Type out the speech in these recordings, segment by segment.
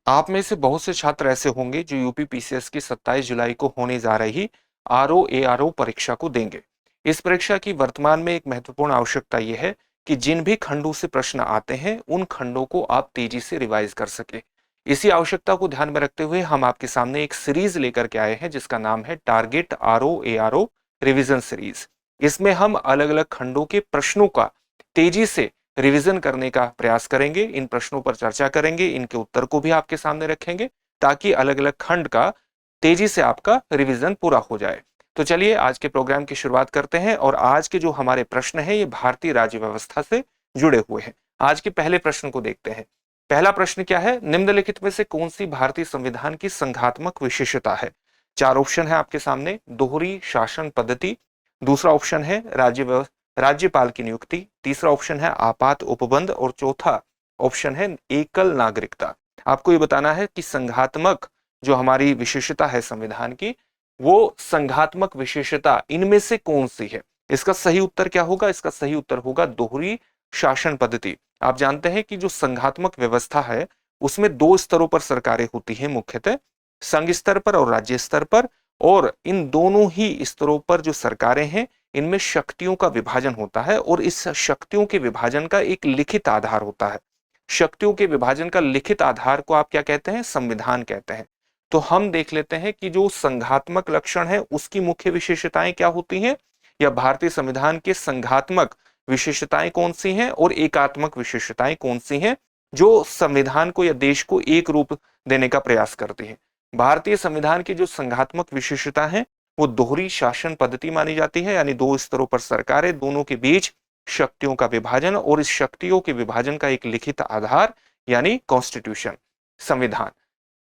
आप में से बहुत से छात्र ऐसे होंगे जो यूपी पीसीएस की 27 जुलाई को होने जा रही आरओ एआरओ परीक्षा को देंगे। इस परीक्षा की वर्तमान में एक महत्वपूर्ण आवश्यकता यह है कि जिन भी खंडों से प्रश्न आते हैं उन खंडों को आप तेजी से रिवाइज कर सके। इसी आवश्यकता को ध्यान में रखते हुए हम आपके सामने एक सीरीज लेकर के आए हैं जिसका नाम है target RO ARO revision series. इसमें हम अलग अलग खंडों के प्रश्नों का तेजी से रिवीजन करने का प्रयास करेंगे, इन प्रश्नों पर चर्चा करेंगे, इनके उत्तर को भी आपके सामने रखेंगे ताकि अलग अलग खंड का तेजी से आपका रिवीजन पूरा हो जाए। तो चलिए आज के प्रोग्राम की शुरुआत करते हैं और आज के जो हमारे प्रश्न हैं ये भारतीय राज्य व्यवस्था से जुड़े हुए हैं। आज के पहले प्रश्न को देखते हैं। पहला प्रश्न क्या है, निम्नलिखित में से कौन सी भारतीय संविधान की संघात्मक विशेषता है? चार ऑप्शन है आपके सामने। दोहरी शासन पद्धति, दूसरा ऑप्शन है राज्यपाल की नियुक्ति, तीसरा ऑप्शन है आपात उपबंध और चौथा ऑप्शन है एकल नागरिकता। आपको ये बताना है कि संघात्मक जो हमारी विशेषता है संविधान की, वो संघात्मक विशेषता इनमें से कौन सी है? इसका सही उत्तर क्या होगा? इसका सही उत्तर होगा दोहरी शासन पद्धति। आप जानते हैं कि जो संघात्मक व्यवस्था है उसमें दो स्तरों पर सरकारें होती हैं, मुख्यतः संघ स्तर पर और राज्य स्तर पर, और इन दोनों ही स्तरों पर जो सरकारें हैं इनमें शक्तियों का विभाजन होता है और इस शक्तियों के विभाजन का एक लिखित आधार होता है। शक्तियों के विभाजन का लिखित आधार को आप क्या कहते हैं? संविधान कहते हैं। तो हम देख लेते हैं कि जो संघात्मक लक्षण है उसकी मुख्य विशेषताएं क्या होती हैं, या भारतीय संविधान के संघात्मक विशेषताएं कौन सी हैं और एकात्मक विशेषताएं कौन सी हैं जो संविधान को या देश को एक रूप देने का प्रयास करती है। भारतीय संविधान की जो संघात्मक विशेषता है वो दोहरी शासन पद्धति मानी जाती है, यानी दो स्तरों पर सरकारें, दोनों के बीच शक्तियों का विभाजन और इस शक्तियों के विभाजन का एक लिखित आधार यानी कॉन्स्टिट्यूशन, संविधान।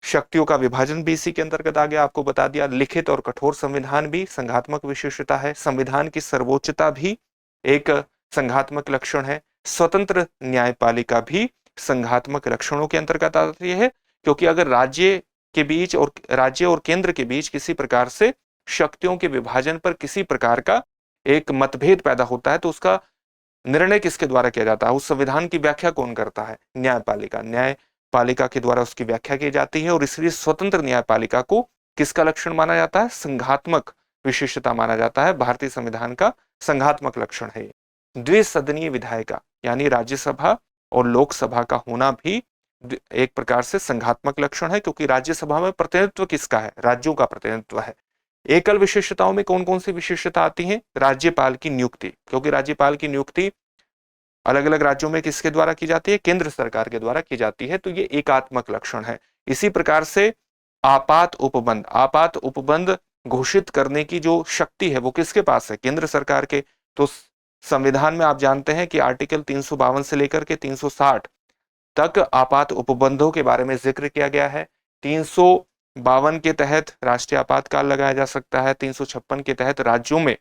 शक्तियों का विभाजन भी इसी के अंतर्गत आ गया, आपको बता दिया। लिखित और कठोर संविधान भी संघात्मक विशेषता है। संविधान की सर्वोच्चता भी एक संघात्मक लक्षण है। स्वतंत्र न्यायपालिका भी संघात्मक लक्षणों के अंतर्गत आती है, क्योंकि अगर राज्य और केंद्र के बीच किसी प्रकार से शक्तियों के विभाजन पर किसी प्रकार का एक मतभेद पैदा होता है तो उसका निर्णय किसके द्वारा किया जाता है? उस संविधान की व्याख्या कौन करता है? न्यायपालिका के द्वारा उसकी व्याख्या की जाती है और इसलिए स्वतंत्र न्यायपालिका को किसका लक्षण माना जाता है? संघात्मक विशेषता माना जाता है। भारतीय संविधान का संघात्मक लक्षण है। द्विसदनीय विधायिका यानी राज्यसभा और लोकसभा का होना भी एक प्रकार से संघात्मक लक्षण है, क्योंकि राज्यसभा में प्रतिनिधित्व किसका है? राज्यों का प्रतिनिधित्व है। एकल विशेषताओं में कौन कौन सी विशेषता आती है? राज्यपाल की नियुक्ति, क्योंकि राज्यपाल की नियुक्ति अलग अलग राज्यों में किसके द्वारा की जाती है? केंद्र सरकार के द्वारा की जाती है, तो ये एकात्मक लक्षण है। इसी प्रकार से आपात उपबंध घोषित करने की जो शक्ति है वो किसके पास है? केंद्र सरकार के। तो संविधान में आप जानते हैं कि आर्टिकल 352 से लेकर के 360 तक आपात उपबंधों के बारे में जिक्र किया गया है। 352 के तहत राष्ट्रीय आपातकाल लगाया जा सकता है, 356 के तहत राज्यों में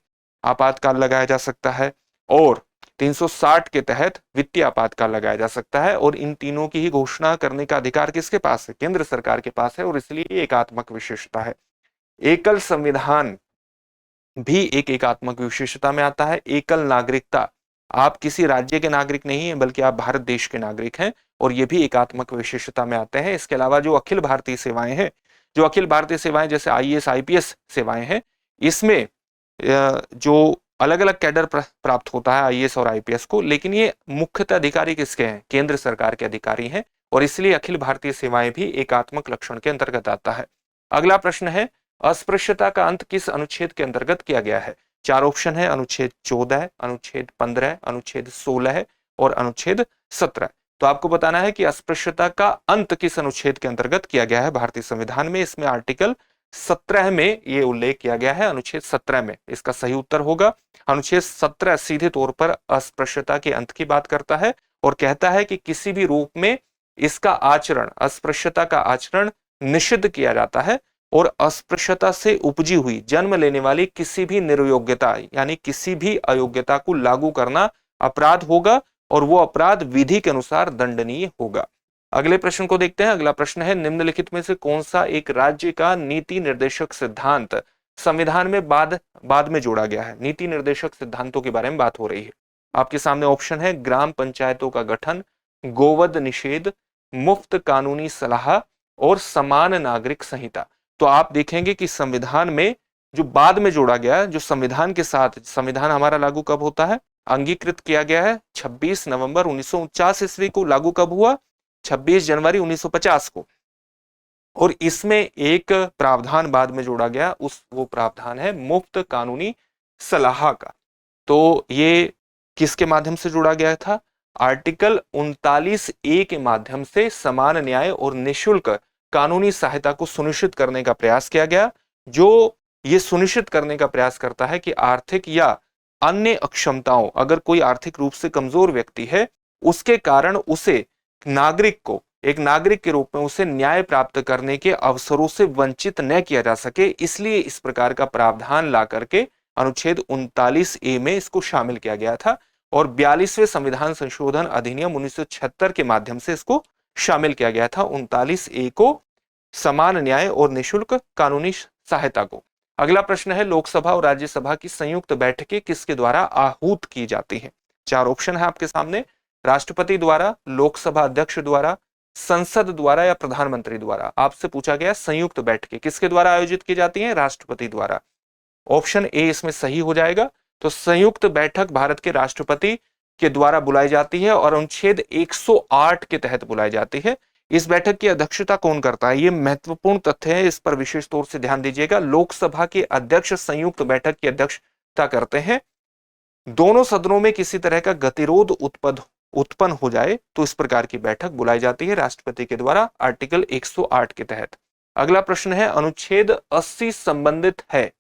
आपातकाल लगाया जा सकता है और 360 के तहत वित्तीय आपातकाल लगाया जा सकता है। और इन तीनों की ही घोषणा करने का अधिकार किसके पास है? केंद्र सरकार के पास है और इसलिए एकात्मक विशेषता है। एकल संविधान भी एक एकात्मक विशेषता में आता है। एकल नागरिकता, आप किसी राज्य के नागरिक नहीं है बल्कि आप भारत देश के नागरिक हैं और ये भी एकात्मक विशेषता में आते हैं। इसके अलावा जो अखिल भारतीय सेवाएं हैं, जैसे आईएएस आईपीएस सेवाएं हैं, इसमें जो अलग अलग कैडर प्राप्त होता है आईएएस और आईपीएस को, लेकिन ये मुख्यतः अधिकारी किसके हैं? केंद्र सरकार के अधिकारी हैं और इसलिए अखिल भारतीय सेवाएं भी एकात्मक लक्षण के अंतर्गत आता है। अगला प्रश्न है, अस्पृश्यता का अंत किस अनुच्छेद के अंतर्गत किया गया है? चार ऑप्शन है, अनुच्छेद 14, अनुच्छेद 15, अनुच्छेद 16 और अनुच्छेद 17। तो आपको बताना है कि अस्पृश्यता का अंत किस अनुच्छेद के अंतर्गत किया गया है भारतीय संविधान में। इसमें आर्टिकल 17 में ये उल्लेख किया गया है, अनुच्छेद 17 में। इसका सही उत्तर होगा अनुच्छेद 17 सीधे तौर पर अस्पृश्यता के अंत की बात करता है और कहता है कि किसी भी रूप में इसका आचरण, अस्पृश्यता का आचरण निषिद्ध किया जाता है और अस्पृश्यता से उपजी हुई, जन्म लेने वाली किसी भी निर्योग्यता यानी किसी भी अयोग्यता को लागू करना अपराध होगा और वो अपराध विधि के अनुसार दंडनीय होगा। अगले प्रश्न को देखते हैं। अगला प्रश्न है, निम्नलिखित में से कौन सा एक राज्य का नीति निर्देशक सिद्धांत संविधान में बाद में जोड़ा गया है? नीति निर्देशक सिद्धांतों के बारे में बात हो रही है। आपके सामने ऑप्शन है, ग्राम पंचायतों का गठन, गोवध निषेध, मुफ्त कानूनी सलाह और समान नागरिक संहिता। तो आप देखेंगे कि संविधान में जो बाद में जोड़ा गया, जो संविधान के साथ, संविधान हमारा लागू कब होता है, अंगीकृत किया गया है 26 नवंबर 1949 ईस्वी को। लागू कब हुआ, 26 जनवरी 1950 को। और इसमें एक प्रावधान बाद में जोड़ा गया, वो प्रावधान है मुफ्त कानूनी सलाह का। तो ये किसके माध्यम से जोड़ा गया था, आर्टिकल 39A के माध्यम से समान न्याय और निशुल्क कानूनी सहायता को सुनिश्चित करने का प्रयास किया गया, जो ये सुनिश्चित करने का प्रयास करता है कि आर्थिक या अन्य अक्षमताओं, अगर कोई आर्थिक रूप से कमजोर व्यक्ति है, उसके कारण उसे नागरिक को, एक नागरिक के रूप में उसे न्याय प्राप्त करने के अवसरों से वंचित न किया जा सके, इसलिए इस प्रकार का प्रावधान ला करके अनुच्छेद 39A में इसको शामिल किया गया था। और 42वें संविधान संशोधन अधिनियम 1976 के माध्यम से इसको शामिल किया गया था 39A को, समान न्याय और निशुल्क कानूनी सहायता को। अगला प्रश्न है, लोकसभा और राज्यसभा की संयुक्त बैठकें किसके द्वारा आहूत की जाती हैं। 4 ऑप्शन है आपके सामने, राष्ट्रपति द्वारा, लोकसभा अध्यक्ष द्वारा, संसद द्वारा या प्रधानमंत्री द्वारा। आपसे पूछा गया संयुक्त बैठकें किसके द्वारा आयोजित की जाती हैं, राष्ट्रपति द्वारा। ऑप्शन ए इसमें सही हो जाएगा। तो संयुक्त बैठक भारत के राष्ट्रपति के द्वारा बुलाई जाती है और अनुच्छेद 108 के तहत बुलाई जाती है। इस बैठक की अध्यक्षता कौन करता है, ये महत्वपूर्ण तथ्य है, इस पर विशेष तौर से ध्यान दीजिएगा। लोकसभा के अध्यक्ष संयुक्त बैठक की अध्यक्षता करते हैं। दोनों सदनों में किसी तरह का गतिरोध उत्पन्न हो जाए तो इस प्रकार की बैठक बुलाई जाती है राष्ट्रपति के द्वारा, आर्टिकल 108 के तहत। अगला प्रश्न है, अनुच्छेद 80 संबंधित है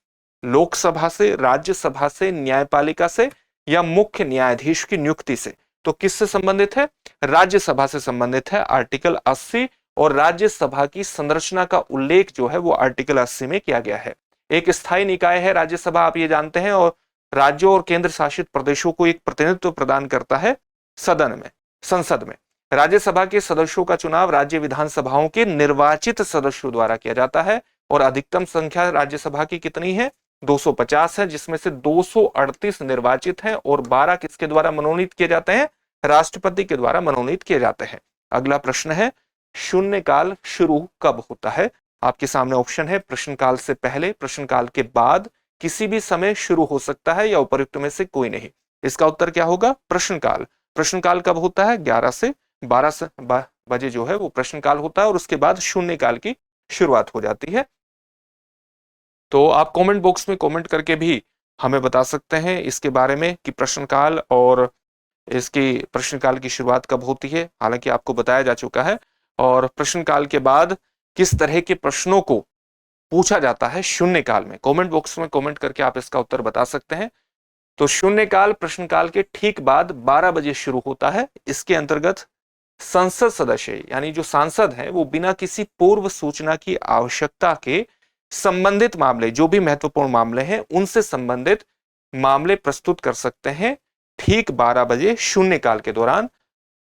लोकसभा से, राज्यसभा से, न्यायपालिका से या मुख्य न्यायाधीश की नियुक्ति से। तो किससे संबंधित है, राज्यसभा से संबंधित है, आर्टिकल 80। और राज्यसभा की संरचना का उल्लेख जो है वो आर्टिकल 80 में किया गया है। एक स्थायी निकाय है राज्यसभा, आप ये जानते हैं, और राज्यों और केंद्र शासित प्रदेशों को एक प्रतिनिधित्व प्रदान करता है सदन में, संसद में। राज्यसभा के सदस्यों का चुनाव राज्य विधानसभाओं के निर्वाचित सदस्यों द्वारा किया जाता है। और अधिकतम संख्या राज्यसभा की कितनी है, 250 है, जिसमें से 238 निर्वाचित हैं और 12 किसके द्वारा मनोनीत किए जाते हैं, राष्ट्रपति के द्वारा मनोनीत किए जाते हैं। अगला प्रश्न है, शून्यकाल शुरू कब होता है। आपके सामने ऑप्शन है, प्रश्नकाल से पहले, प्रश्नकाल के बाद, किसी भी समय शुरू हो सकता है या उपयुक्त में से कोई नहीं। इसका उत्तर क्या होगा, प्रश्नकाल। प्रश्नकाल कब होता है, 11 से 12 बजे जो है वो प्रश्नकाल होता है और उसके बाद शून्यकाल की शुरुआत हो जाती है। तो आप कमेंट बॉक्स में कमेंट करके भी हमें बता सकते हैं इसके बारे में कि प्रश्नकाल और इसकी प्रश्नकाल की शुरुआत कब होती है। हालांकि आपको बताया जा चुका है। और प्रश्नकाल के बाद किस तरह के प्रश्नों को पूछा जाता है शून्यकाल में, कमेंट बॉक्स में कमेंट करके आप इसका उत्तर बता सकते हैं। तो शून्यकाल प्रश्नकाल के ठीक बाद 12 बजे शुरू होता है। इसके अंतर्गत संसद सदस्य यानी जो सांसद हैं वो बिना किसी पूर्व सूचना की आवश्यकता के संबंधित मामले, जो भी महत्वपूर्ण मामले हैं उनसे संबंधित मामले प्रस्तुत कर सकते हैं ठीक 12 बजे शून्यकाल के दौरान।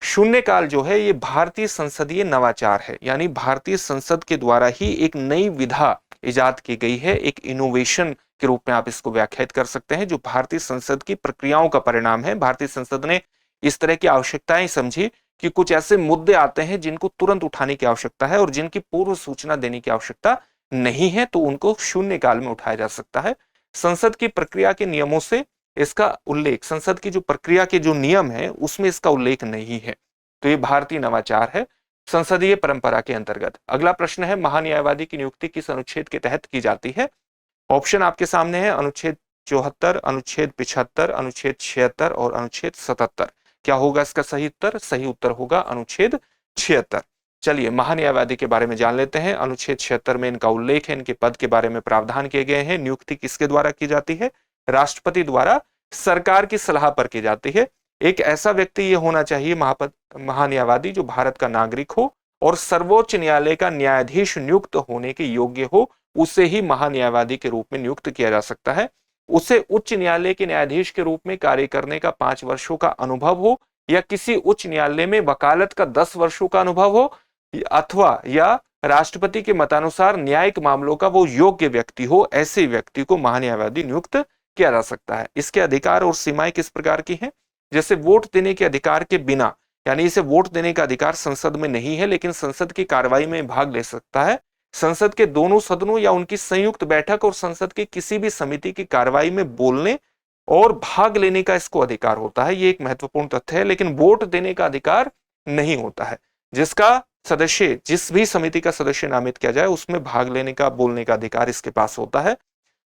शून्यकाल जो है ये भारतीय संसदीय नवाचार है, यानी भारतीय संसद के द्वारा ही एक नई विधा इजाद की गई है, एक इनोवेशन के रूप में आप इसको व्याख्यायित कर सकते हैं, जो भारतीय संसद की प्रक्रियाओं का परिणाम है। भारतीय संसद ने इस तरह की आवश्यकताएं समझी कि कुछ ऐसे मुद्दे आते हैं जिनको तुरंत उठाने की आवश्यकता है और जिनकी पूर्व सूचना देने की आवश्यकता नहीं है, तो उनको शून्यकाल में उठाया जा सकता है। संसद की प्रक्रिया के नियमों से इसका उल्लेख, संसद की जो प्रक्रिया के जो नियम है उसमें इसका उल्लेख नहीं है। तो ये भारतीय नवाचार है संसदीय परंपरा के अंतर्गत। अगला प्रश्न है, महान्यायवादी की नियुक्ति किस अनुच्छेद के तहत की जाती है। ऑप्शन आपके सामने है, अनुच्छेद 74, अनुच्छेद 75, अनुच्छेद 76 और अनुच्छेद 77। क्या होगा इसका सही उत्तर, सही उत्तर होगा अनुच्छेद 76। चलिए महान्यायवादी के बारे में जान लेते हैं। अनुच्छेद 76 में इनका उल्लेख है, इनके पद के बारे में प्रावधान किए गए हैं। नियुक्ति किसके द्वारा की जाती है, राष्ट्रपति द्वारा सरकार की सलाह पर की जाती है। एक ऐसा व्यक्ति ये होना चाहिए महान्यायवादी जो भारत का नागरिक हो और सर्वोच्च न्यायालय का न्यायाधीश नियुक्त होने के योग्य हो, उसे ही महान्यायवादी के रूप में नियुक्त किया जा सकता है। उसे उच्च न्यायालय के न्यायाधीश के रूप में कार्य करने का 5 वर्षों का अनुभव हो या किसी उच्च न्यायालय में वकालत का 10 वर्षों का अनुभव हो, अथवा या राष्ट्रपति के मतानुसार न्यायिक मामलों का वो योग्य व्यक्ति हो, ऐसे व्यक्ति को महान्यायवादी नियुक्त किया जा सकता है। इसके अधिकार और सीमाएं किस प्रकार की हैं, जैसे वोट देने के अधिकार के बिना यानी इसे वोट देने का अधिकार संसद में नहीं है, लेकिन संसद की कार्रवाई में भाग ले सकता है। संसद के दोनों सदनों या उनकी संयुक्त बैठक और संसद की किसी भी समिति की कार्रवाई में बोलने और भाग लेने का इसको अधिकार होता है। ये एक महत्वपूर्ण तथ्य है, लेकिन वोट देने का अधिकार नहीं होता है। जिसका सदस्य, जिस भी समिति का सदस्य नामित किया जाए, उसमें भाग लेने का, बोलने का अधिकार इसके पास होता है।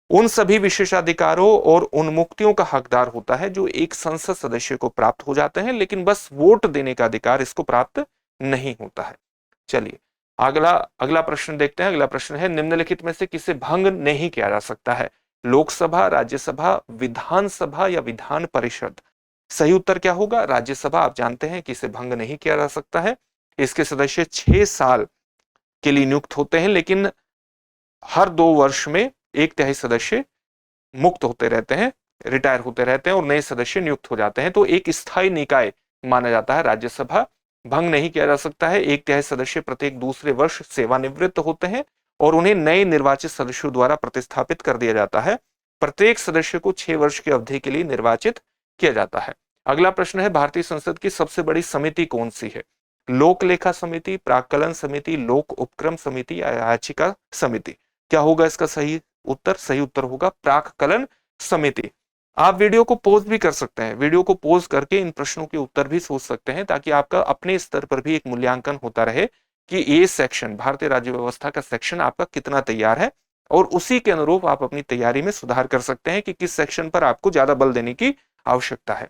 उन सभी विशेषाधिकारों और उन्मुक्तियों का हकदार होता है जो एक संसद सदस्य को प्राप्त हो जाते हैं, लेकिन बस वोट देने का अधिकार इसको प्राप्त नहीं होता है। चलिए अगला प्रश्न देखते हैं। अगला प्रश्न है, निम्नलिखित में से किसे भंग नहीं किया जा सकता है? लोकसभा, राज्यसभा, विधानसभा या विधान परिषद? सही उत्तर क्या होगा? राज्यसभा। आप जानते हैं कि इसे भंग नहीं किया जा सकता है। इसके सदस्य 6 साल के लिए नियुक्त होते हैं, लेकिन हर 2 वर्ष में 1/3 सदस्य मुक्त होते रहते हैं, रिटायर होते रहते हैं और नए सदस्य नियुक्त हो जाते हैं। तो एक स्थायी निकाय माना जाता है राज्यसभा। भंग नहीं किया जा सकता है। 1/3 सदस्य प्रत्येक दूसरे वर्ष सेवानिवृत्त होते हैं और उन्हें नए निर्वाचित सदस्यों द्वारा प्रतिस्थापित कर दिया जाता है। प्रत्येक सदस्य को 6 वर्ष की अवधि के लिए निर्वाचित किया जाता है। अगला प्रश्न है, भारतीय संसद की सबसे बड़ी समिति कौन सी है? लोक लेखा समिति, प्राक्कलन समिति, लोक उपक्रम समिति या याचिका समिति? क्या होगा इसका सही उत्तर? सही उत्तर होगा प्राक्कलन समिति। आप वीडियो को पॉज भी कर सकते हैं। वीडियो को पॉज करके इन प्रश्नों के उत्तर भी सोच सकते हैं, ताकि आपका अपने स्तर पर भी एक मूल्यांकन होता रहे कि ये सेक्शन, भारतीय राज्य व्यवस्था का सेक्शन आपका कितना तैयार है, और उसी के अनुरूप आप अपनी तैयारी में सुधार कर सकते हैं कि किस सेक्शन पर आपको ज्यादा बल देने की आवश्यकता है।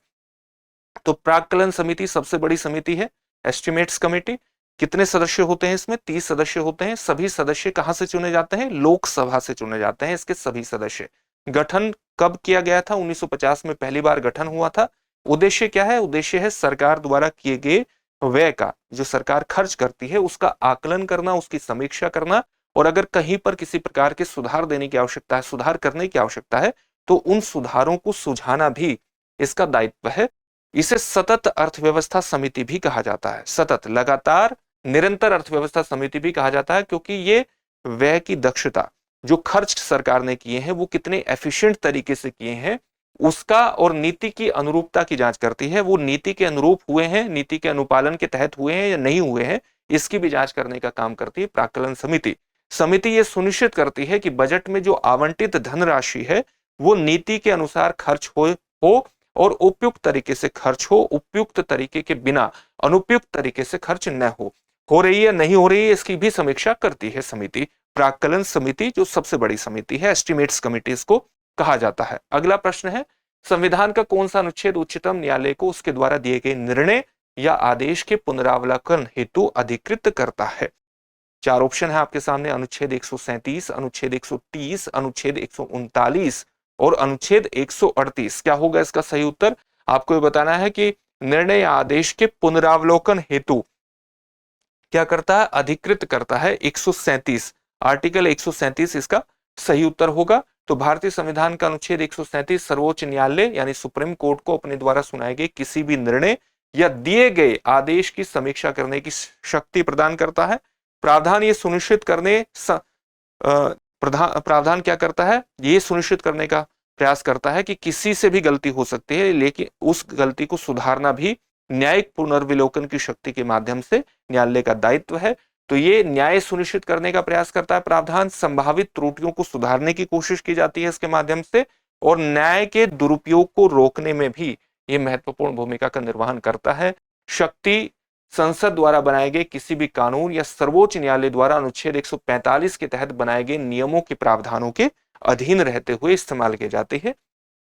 तो प्राक्कलन समिति सबसे बड़ी समिति है। एस्टिमेट्स कमेटी, कितने सदस्य होते हैं इसमें? 30 सदस्य होते हैं। सभी सदस्य कहां से चुने जाते हैं? लोकसभा से चुने जाते हैं इसके सभी सदस्य। गठन कब किया गया था? 1950 में पहली बार गठन हुआ था। उद्देश्य क्या है? उद्देश्य है सरकार द्वारा किए गए व्यय का, जो सरकार खर्च करती है, उसका आकलन करना, उसकी समीक्षा करना, और अगर कहीं पर किसी प्रकार के सुधार देने की आवश्यकता है, सुधार करने की आवश्यकता है, तो उन सुधारों को सुझाना भी इसका दायित्व है। इसे सतत अर्थव्यवस्था समिति भी कहा जाता है। सतत, लगातार, निरंतर अर्थव्यवस्था समिति भी कहा जाता है, क्योंकि ये व्यय की दक्षता, जो खर्च सरकार ने किए हैं वो कितने एफिशिएंट तरीके से किए हैं, उसका और नीति की अनुरूपता की जांच करती है। वो नीति के अनुरूप हुए हैं, नीति के अनुपालन के तहत हुए हैं या नहीं हुए हैं, इसकी भी जांच करने का काम करती है प्राक्कलन समिति। समिति ये सुनिश्चित करती है कि बजट में जो आवंटित धनराशि है वो नीति के अनुसार खर्च हो और उपयुक्त तरीके से खर्च हो, उपयुक्त तरीके के बिना अनुपयुक्त तरीके से खर्च न हो रही है, नहीं हो रही है, इसकी भी समीक्षा करती है समिति। प्राक्कलन समिति जो सबसे बड़ी समिति है, एस्टिमेट्स कमिटी इसको कहा जाता है। अगला प्रश्न है, संविधान का कौन सा अनुच्छेद उच्चतम न्यायालय को उसके द्वारा दिए गए निर्णय या आदेश के पुनरावलोकन हेतु अधिकृत करता है? 4 ऑप्शन है आपके सामने, अनुच्छेद 137, अनुच्छेद 130, अनुच्छेद 139 और अनुच्छेद 138। क्या होगा इसका सही उत्तर? आपको ये बताना है कि निर्णय या आदेश के पुनरावलोकन हेतु क्या करता है? अधिकृत करता है 137, आर्टिकल 137 इसका सही उत्तर होगा। तो भारतीय संविधान का अनुच्छेद 137 सर्वोच्च न्यायालय यानी सुप्रीम कोर्ट को अपने द्वारा सुनाए गए किसी भी निर्णय या दिए गए आदेश की समीक्षा करने की शक्ति प्रदान करता है। प्रावधान ये सुनिश्चित करने प्रावधान क्या करता है? ये सुनिश्चित करने का प्रयास करता है कि किसी से भी गलती हो सकती है, लेकिन उस गलती को सुधारना भी न्यायिक पुनर्विलोकन की शक्ति के माध्यम से न्यायालय का दायित्व है। तो ये न्याय सुनिश्चित करने का प्रयास करता है प्रावधान। संभावित त्रुटियों को सुधारने की कोशिश की जाती है इसके माध्यम से, और न्याय के दुरुपयोग को रोकने में भी ये महत्वपूर्ण भूमिका का निर्वहन करता है। शक्ति संसद द्वारा बनाए गए किसी भी कानून या सर्वोच्च न्यायालय द्वारा अनुच्छेद 145 के तहत बनाए गए नियमों के प्रावधानों के अधीन रहते हुए इस्तेमाल की जाती है।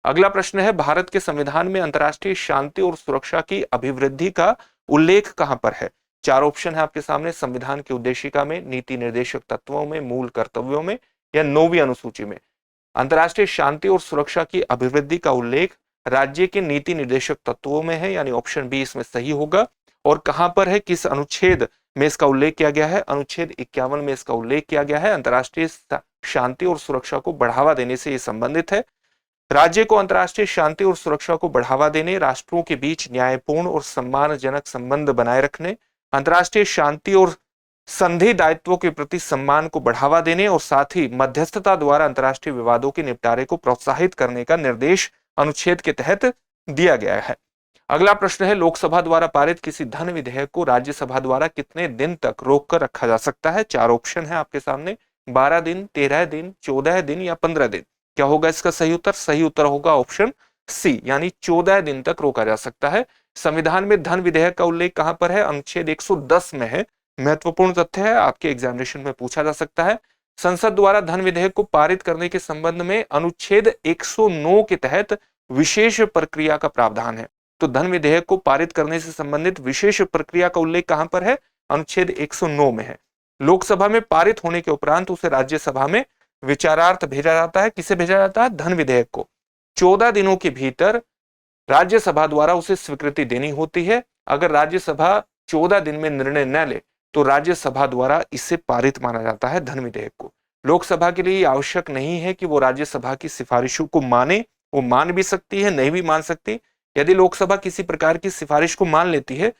अगला प्रश्न है, भारत के संविधान में अंतर्राष्ट्रीय शांति और सुरक्षा की अभिवृद्धि का उल्लेख कहां पर है? 4 ऑप्शन है आपके सामने, संविधान की उद्देशिका में, नीति निर्देशक तत्वों में, मूल कर्तव्यों में या 9वीं अनुसूची में। अंतर्राष्ट्रीय शांति और सुरक्षा की अभिवृद्धि का उल्लेख राज्य के नीति निर्देशक तत्वों में है, यानी ऑप्शन बी इसमें सही होगा। और कहां पर है, किस अनुच्छेद में इसका उल्लेख किया गया है? अनुच्छेद 51 में इसका उल्लेख किया गया है। अंतर्राष्ट्रीय शांति और सुरक्षा को बढ़ावा देने से यह संबंधित है। राज्य को अंतर्राष्ट्रीय शांति और सुरक्षा को बढ़ावा देने, राष्ट्रों के बीच न्यायपूर्ण और सम्मानजनक संबंध बनाए रखने, अंतर्राष्ट्रीय शांति और संधि दायित्वों के प्रति सम्मान को बढ़ावा देने और साथ ही मध्यस्थता द्वारा अंतर्राष्ट्रीय विवादों के निपटारे को प्रोत्साहित करने का निर्देश अनुच्छेद के तहत दिया गया है। अगला प्रश्न है, लोकसभा द्वारा पारित किसी धन विधेयक को राज्यसभा द्वारा कितने दिन तक रोक कर रखा जा सकता है? चार ऑप्शन है आपके सामने, 12 दिन, 13 दिन, 14 दिन या 15 दिन। क्या होगा इसका सही उत्तर? सही उत्तर होगा ऑप्शन सी, यानी 14 दिन तक रोका जा सकता है। संविधान में धन विधेयक का उल्लेख कहां पर है? अनुच्छेद 110 में है। महत्वपूर्ण तथ्य है, आपके एग्जामिनेशन में पूछा जा सकता है। संसद द्वारा धन विधेयक को पारित करने के संबंध में अनुच्छेद 109 के तहत विशेष प्रक्रिया का प्रावधान है। तो धन विधेयक को पारित करने से संबंधित विशेष प्रक्रिया का उल्लेख कहां पर है? अनुच्छेद 109 में है। लोकसभा में पारित होने के उपरांत उसे राज्यसभा में विचारार्थ भेजा जाता है। किसे भेजा जाता है? धन विधेयक को। 14 दिनों के भीतर राज्यसभा द्वारा उसे स्वीकृति देनी होती है। अगर राज्यसभा 14 दिन में निर्णय न ले तो राज्यसभा द्वारा इसे पारित माना जाता है, धन विधेयक को। लोकसभा के लिए आवश्यक नहीं है कि वो राज्यसभा की सिफारिशों को माने, वो मान भी सकती है, नहीं भी मान सकती। यदि लोकसभा किसी प्रकार की सिफारिश को मान लेती है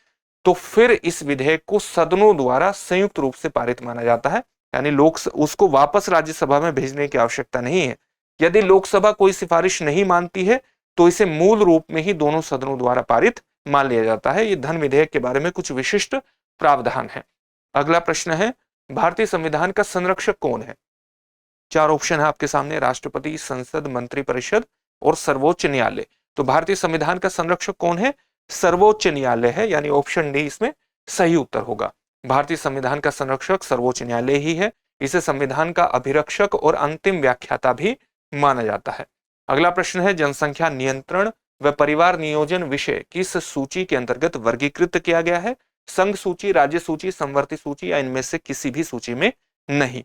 तो फिर इस विधेयक को सदनों द्वारा संयुक्त रूप से पारित माना जाता है, यानी उसको वापस राज्यसभा में भेजने की आवश्यकता नहीं है। यदि लोकसभा कोई सिफारिश नहीं मानती है तो इसे मूल रूप में ही दोनों सदनों द्वारा पारित मान लिया जाता है। ये धन विधेयक के बारे में कुछ विशिष्ट प्रावधान है। अगला प्रश्न है, भारतीय संविधान का संरक्षक कौन है? चार ऑप्शन है आपके सामने, राष्ट्रपति, संसद, मंत्रिपरिषद और सर्वोच्च न्यायालय। तो भारतीय संविधान का संरक्षक कौन है? सर्वोच्च न्यायालय है, यानी ऑप्शन डी इसमें सही उत्तर होगा। भारतीय संविधान का संरक्षक सर्वोच्च न्यायालय ही है। इसे संविधान का अभिरक्षक और अंतिम व्याख्याता भी माना जाता है। अगला प्रश्न है, जनसंख्या नियंत्रण व परिवार नियोजन विषय किस सूची के अंतर्गत वर्गीकृत किया गया है? संघ सूची, राज्य सूची, समवर्ती सूची या इनमें से किसी भी सूची में नहीं।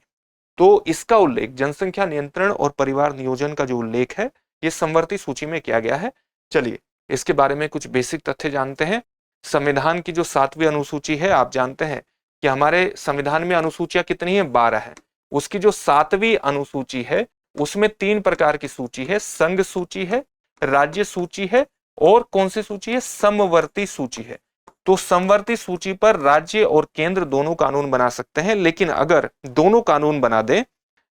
तो इसका उल्लेख जनसंख्या नियंत्रण और परिवार नियोजन का जो उल्लेख है ये समवर्ती सूची में किया गया है। चलिए इसके बारे में कुछ बेसिक तथ्य जानते हैं। संविधान की जो 7वीं अनुसूची है, आप जानते हैं कि हमारे संविधान में अनुसूचियां कितनी है? 12 है। उसकी जो 7वीं अनुसूची है उसमें 3 प्रकार की सूची है, संघ सूची है, राज्य सूची है और कौन सी सूची है? समवर्ती सूची है। तो समवर्ती सूची पर राज्य और केंद्र दोनों कानून बना सकते हैं, लेकिन अगर दोनों कानून बना दें,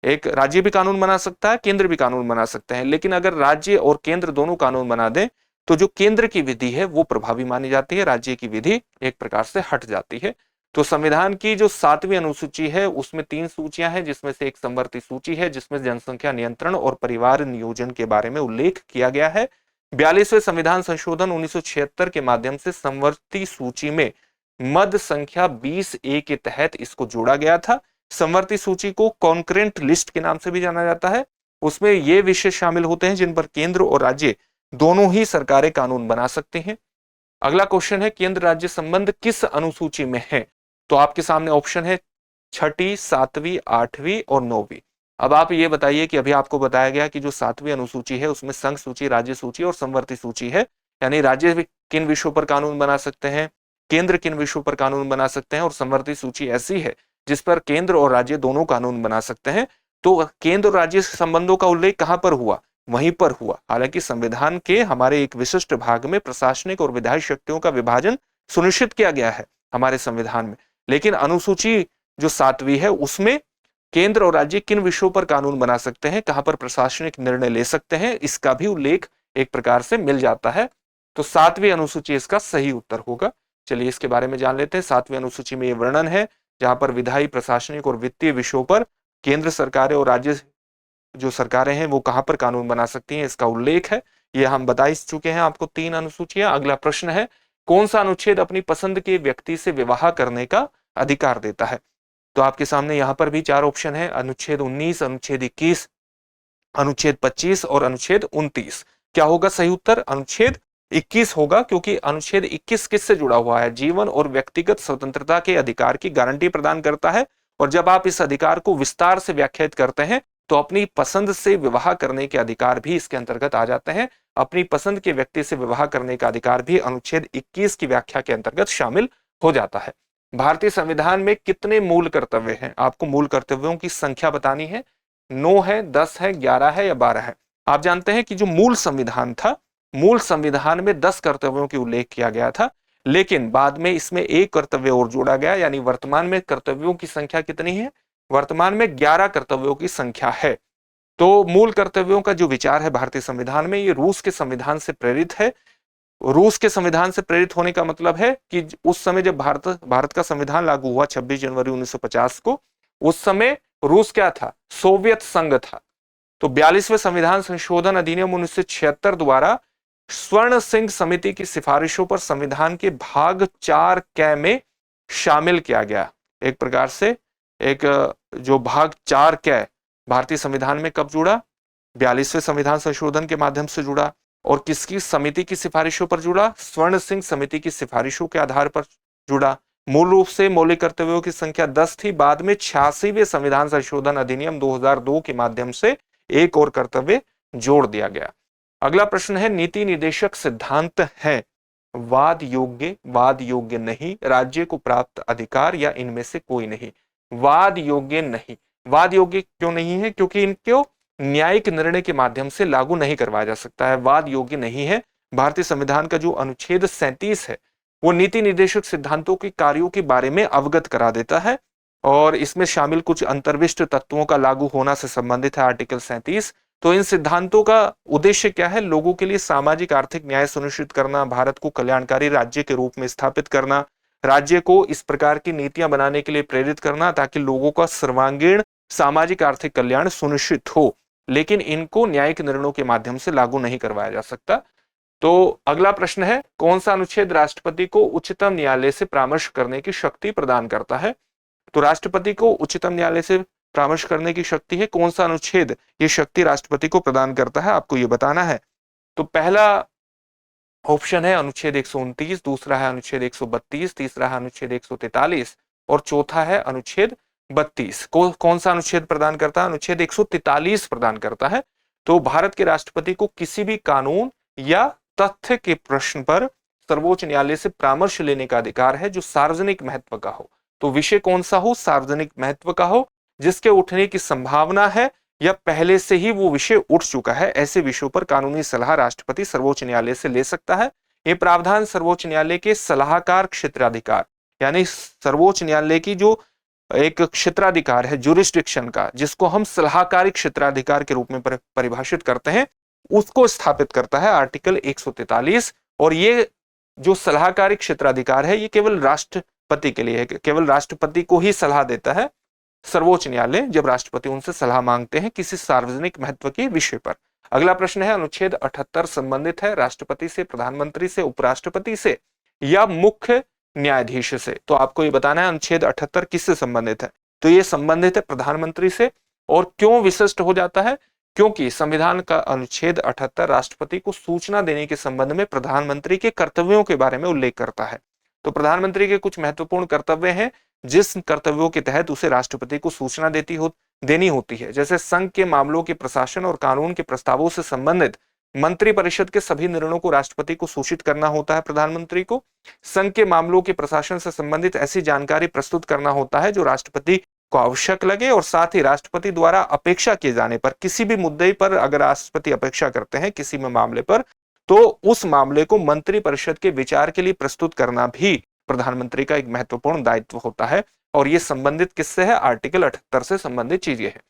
एक राज्य भी कानून बना सकता है, केंद्र भी कानून बना सकते हैं, लेकिन अगर राज्य और केंद्र दोनों कानून बना दें तो जो केंद्र की विधि है वो प्रभावी मानी जाती है, राज्य की विधि एक प्रकार से हट जाती है। तो संविधान की जो 7वीं अनुसूची है उसमें 3 सूचियां हैं, जिसमें से एक समवर्ती सूची है जिसमें जनसंख्या नियंत्रण और परिवार नियोजन के बारे में उल्लेख किया गया है। 42वें संविधान संशोधन 1976 के माध्यम से समवर्ती सूची में मद संख्या 20A के तहत इसको जोड़ा गया था। समवर्ती सूची को कॉन्करेंट लिस्ट के नाम से भी जाना जाता है। उसमें ये विषय शामिल होते हैं जिन पर केंद्र और राज्य दोनों ही सरकारें कानून बना सकते हैं। अगला क्वेश्चन है, केंद्र राज्य संबंध किस अनुसूची में है? तो आपके सामने ऑप्शन है 6ठी, 7वीं, 8वीं और 9वीं। अब आप ये बताइए कि अभी आपको बताया गया कि जो 7वीं अनुसूची है उसमें संघ सूची, राज्य सूची और समवर्ती सूची है, यानी राज्य किन विषयों पर कानून बना सकते हैं, केंद्र किन विषयों पर कानून बना सकते हैं, और समवर्ती सूची ऐसी है जिस पर केंद्र और राज्य दोनों कानून बना सकते हैं। तो केंद्र और राज्य संबंधों का उल्लेख कहां पर हुआ? वहीं पर हुआ। हालांकि संविधान के हमारे एक विशिष्ट भाग में प्रशासनिक और विधायी शक्तियों का विभाजन सुनिश्चित किया गया है हमारे संविधान में, लेकिन अनुसूची जो 7वीं है उसमें केंद्र और राज्य किन विषयों पर कानून बना सकते हैं, कहां पर प्रशासनिक निर्णय ले सकते हैं, इसका भी उल्लेख एक प्रकार से मिल जाता है। तो 7वीं अनुसूची इसका सही उत्तर होगा। चलिए इसके बारे में जान लेते हैं। 7वीं अनुसूची में यह वर्णन है जहां पर विधायी, प्रशासनिक और वित्तीय विषयों पर केंद्र सरकारें और राज्य जो सरकारें हैं वो कहां पर कानून बना सकती हैं, इसका उल्लेख है। ये हम बता ही चुके हैं आपको 3 अनुसूचियां। अगला प्रश्न है, कौन सा अनुच्छेद अपनी पसंद के व्यक्ति से विवाह करने का अधिकार देता है? तो आपके सामने यहां पर भी 4 ऑप्शन है, अनुच्छेद 19, अनुच्छेद 21, अनुच्छेद 25 और अनुच्छेद 29। क्या होगा सही उत्तर? अनुच्छेद 21 होगा, क्योंकि अनुच्छेद 21 किससे जुड़ा हुआ है? जीवन और व्यक्तिगत स्वतंत्रता के अधिकार की गारंटी प्रदान करता है। और जब आप इस अधिकार को विस्तार से व्याख्यायित करते हैं तो अपनी पसंद से विवाह करने के अधिकार भी इसके अंतर्गत आ जाते हैं। अपनी पसंद के व्यक्ति से विवाह करने का अधिकार भी अनुच्छेद 21 की व्याख्या के अंतर्गत शामिल हो जाता है। भारतीय संविधान में कितने मूल कर्तव्य हैं? आपको मूल कर्तव्यों की संख्या बतानी है। 9 है, 10 है, 11 है या 12 है? आप जानते हैं कि जो मूल संविधान था, मूल संविधान में 10 कर्तव्यों की उल्लेख किया गया था, लेकिन बाद में इसमें एक कर्तव्य और जोड़ा गया, यानी वर्तमान में कर्तव्यों की संख्या कितनी है? वर्तमान में 11 कर्तव्यों की संख्या है। तो मूल कर्तव्यों का जो विचार है भारतीय संविधान में, ये रूस के संविधान से प्रेरित है। रूस के संविधान से प्रेरित होने का मतलब है कि उस समय जब भारत का संविधान लागू हुआ 26 जनवरी 1950 को, उस समय रूस क्या था? सोवियत संघ था। तो 42वें संविधान संशोधन अधिनियम 1976 द्वारा स्वर्ण सिंह समिति की सिफारिशों पर संविधान के भाग 4 क में शामिल किया गया। एक प्रकार से एक जो भाग 4 क भारतीय संविधान में कब जुड़ा? 42वें संविधान संशोधन के माध्यम से जुड़ा। और किसकी समिति की सिफारिशों पर जुड़ा? स्वर्ण सिंह समिति की सिफारिशों के आधार पर जुड़ा। मूल रूप से मौलिक कर्तव्यों की संख्या 10 थी। बाद में 86वें संविधान संशोधन अधिनियम 2002 के माध्यम से एक और कर्तव्य जोड़ दिया गया। अगला प्रश्न है, नीति निर्देशक सिद्धांत है वाद योग्य नहीं, राज्य को प्राप्त अधिकार या इनमें से कोई नहीं। वाद योग्य नहीं। वाद योग्य क्यों नहीं है? क्योंकि इनको न्यायिक निर्णय के माध्यम से लागू नहीं करवाया जा सकता है, वाद योग्य नहीं है। भारतीय संविधान का जो अनुच्छेद 37 है वो नीति निर्देशक सिद्धांतों के कार्यों के बारे में अवगत करा देता है और इसमें शामिल कुछ अंतर्विष्ट तत्वों का लागू होना से संबंधित है आर्टिकल 37। तो इन सिद्धांतों का उद्देश्य क्या है? लोगों के लिए सामाजिक आर्थिक न्याय सुनिश्चित करना, भारत को कल्याणकारी राज्य के रूप में स्थापित करना, राज्य को इस प्रकार की नीतियां बनाने के लिए प्रेरित करना ताकि लोगों का सर्वांगीण सामाजिक आर्थिक कल्याण सुनिश्चित हो। लेकिन इनको न्यायिक निर्णयों के माध्यम से लागू नहीं करवाया जा सकता। तो अगला प्रश्न है, कौन सा अनुच्छेद राष्ट्रपति को उच्चतम न्यायालय से परामर्श करने की शक्ति प्रदान करता है? तो राष्ट्रपति को उच्चतम न्यायालय से परामर्श करने की शक्ति है। कौन सा अनुच्छेद ये शक्ति राष्ट्रपति को प्रदान करता है, आपको ये बताना है। तो पहला ऑप्शन है अनुच्छेद 129, दूसरा है अनुच्छेद 132, तीसरा है अनुच्छेद 143 और चौथा है अनुच्छेद 32। कौन सा अनुच्छेद प्रदान करता है? अनुच्छेद 143 प्रदान करता है। तो भारत के राष्ट्रपति को किसी भी कानून या तथ्य के प्रश्न पर सर्वोच्च न्यायालय से परामर्श लेने का अधिकार है जो सार्वजनिक महत्व का हो। तो विषय कौन सा हो? सार्वजनिक महत्व का हो, जिसके उठने की संभावना है या पहले से ही वो विषय उठ चुका है। ऐसे विषयों पर कानूनी सलाह राष्ट्रपति सर्वोच्च न्यायालय से ले सकता है। ये प्रावधान सर्वोच्च न्यायालय के सलाहकार क्षेत्राधिकार यानी सर्वोच्च न्यायालय की जो एक क्षेत्राधिकार है ज्यूरिसडिक्शन का, जिसको हम सलाहकारी क्षेत्राधिकार के रूप में परिभाषित करते हैं, उसको स्थापित करता है आर्टिकल 143। और ये जो सलाहकारी क्षेत्राधिकार है ये केवल राष्ट्रपति के लिए है, केवल राष्ट्रपति को ही सलाह देता है सर्वोच्च न्यायालय जब राष्ट्रपति उनसे सलाह मांगते हैं किसी सार्वजनिक महत्व के विषय पर। अगला प्रश्न है, अनुच्छेद 78 संबंधित है राष्ट्रपति से, प्रधानमंत्री से, उपराष्ट्रपति से या मुख्य न्यायाधीश से? तो आपको ये बताना है अनुच्छेद 78 किससे संबंधित है। तो ये संबंधित है प्रधानमंत्री से। और क्यों विशिष्ट हो जाता है? क्योंकि संविधान का अनुच्छेद 78 राष्ट्रपति को सूचना देने के संबंध में प्रधानमंत्री के कर्तव्यों के बारे में उल्लेख करता है। तो प्रधानमंत्री के कुछ महत्वपूर्ण कर्तव्य हैं जिस कर्तव्यों के तहत उसे राष्ट्रपति को सूचना देनी होती है, जैसे संघ के मामलों के प्रशासन और कानून के प्रस्तावों से संबंधित मंत्रिपरिषद के सभी निर्णयों को राष्ट्रपति को सूचित करना होता है प्रधानमंत्री को। संघ के मामलों के प्रशासन से संबंधित ऐसी जानकारी प्रस्तुत करना होता है जो राष्ट्रपति को आवश्यक लगे, और साथ ही राष्ट्रपति द्वारा अपेक्षा किए जाने पर किसी भी मुद्दे पर अगर राष्ट्रपति अपेक्षा करते हैं किसी में मामले पर, तो उस मामले को मंत्रिपरिषद के विचार के लिए प्रस्तुत करना भी प्रधानमंत्री का एक महत्वपूर्ण दायित्व होता है। और ये संबंधित किससे है? आर्टिकल 78 से संबंधित चीजें हैं।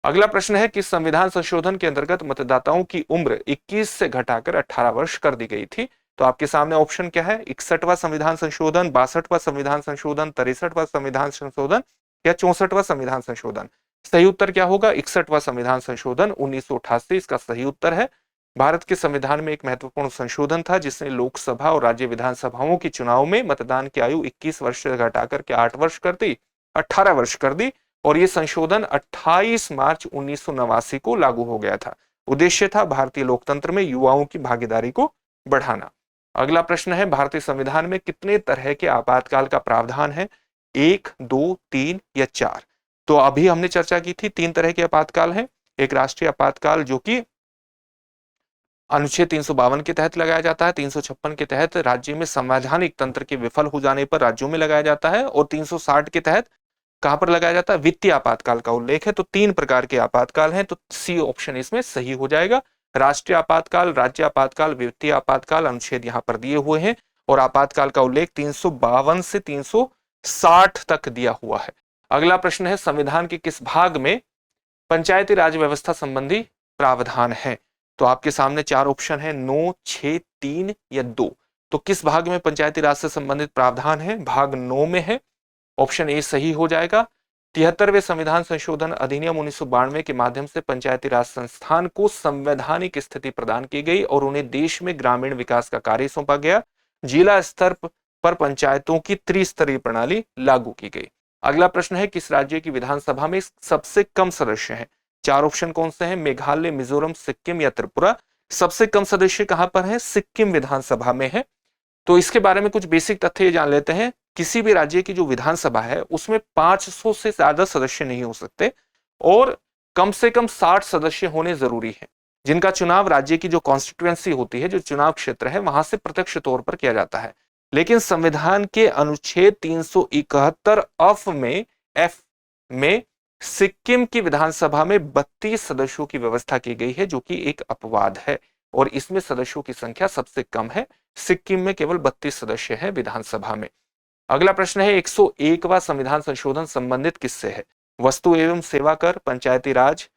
अगला प्रश्न है कि संविधान संशोधन के अंतर्गत मतदाताओं की उम्र 21 से घटाकर 18 वर्ष कर दी गई थी। तो आपके सामने ऑप्शन क्या है? 61वां संविधान संशोधन, 62वां संविधान संशोधन, 63वां संविधान संशोधन या 64वां संविधान संशोधन। सही उत्तर क्या होगा? 61वां संविधान संशोधन 1988 इसका सही उत्तर है। भारत के संविधान में एक महत्वपूर्ण संशोधन था जिसने लोकसभा और राज्य विधानसभाओं के चुनाव में मतदान की आयु 21 वर्ष से घटाकर के 8 वर्ष कर दी, 18 वर्ष कर दी। और यह संशोधन 28 मार्च 1989 को लागू हो गया था। उद्देश्य था भारतीय लोकतंत्र में युवाओं की भागीदारी को बढ़ाना। अगला प्रश्न है, भारतीय संविधान में कितने तरह के आपातकाल का प्रावधान है? 1, 2, 3 या 4? तो अभी हमने चर्चा की थी 3 तरह के आपातकाल हैं। एक राष्ट्रीय आपातकाल जो कि अनुच्छेद 352 के तहत लगाया जाता है, 356 के तहत राज्य में संवैधानिक तंत्र के विफल हो जाने पर राज्यों में लगाया जाता है, और 360 के तहत कहां पर लगाया जाता है? वित्तीय आपातकाल का उल्लेख है। तो 3 प्रकार के आपातकाल हैं, तो सी ऑप्शन इसमें सही हो जाएगा। राष्ट्रीय आपातकाल, राज्य आपातकाल, वित्तीय आपातकाल अनुच्छेद यहां पर दिए हुए हैं, और आपातकाल का उल्लेख 352 से 360 तक दिया हुआ है। अगला प्रश्न है, संविधान के किस भाग में पंचायती राज व्यवस्था संबंधी प्रावधान है? तो आपके सामने चार ऑप्शन है, 9, 6, 3 या 2। तो किस भाग में पंचायती राज से संबंधित प्रावधान है? भाग 9 में है। ऑप्शन ए सही हो जाएगा। 73वें संविधान संशोधन अधिनियम 1992 के माध्यम से पंचायती राज संस्थान को संवैधानिक स्थिति प्रदान की गई और उन्हें देश में ग्रामीण विकास का कार्य सौंपा गया। जिला स्तर पर पंचायतों की त्रिस्तरीय प्रणाली लागू की गई। अगला प्रश्न है, किस राज्य की विधानसभा में सबसे कम सदस्य हैं? चार ऑप्शन कौन से हैं? मेघालय, मिजोरम, सिक्किम या त्रिपुरा। सबसे कम सदस्य कहां पर है? सिक्किम विधानसभा में है। तो इसके बारे में कुछ बेसिक तथ्य जान लेते हैं। किसी भी राज्य की जो विधानसभा है उसमें 500 से ज्यादा सदस्य नहीं हो सकते और कम से कम 60 सदस्य होने जरूरी है, जिनका चुनाव राज्य की जो कॉन्स्टिट्यूएंसी होती है, जो चुनाव क्षेत्र है, वहां से प्रत्यक्ष तौर पर किया जाता है। लेकिन संविधान के अनुच्छेद 371 एफ में सिक्किम की विधानसभा में 32 सदस्यों की व्यवस्था की गई है, जो कि एक अपवाद है और इसमें सदस्यों की संख्या सबसे कम है। सिक्किम में केवल 32 सदस्य हैं विधानसभा में। अगला प्रश्न है, 101वां संविधान संशोधन संबंधित किससे है? वस्तु एवं सेवा कर, पंचायती राज,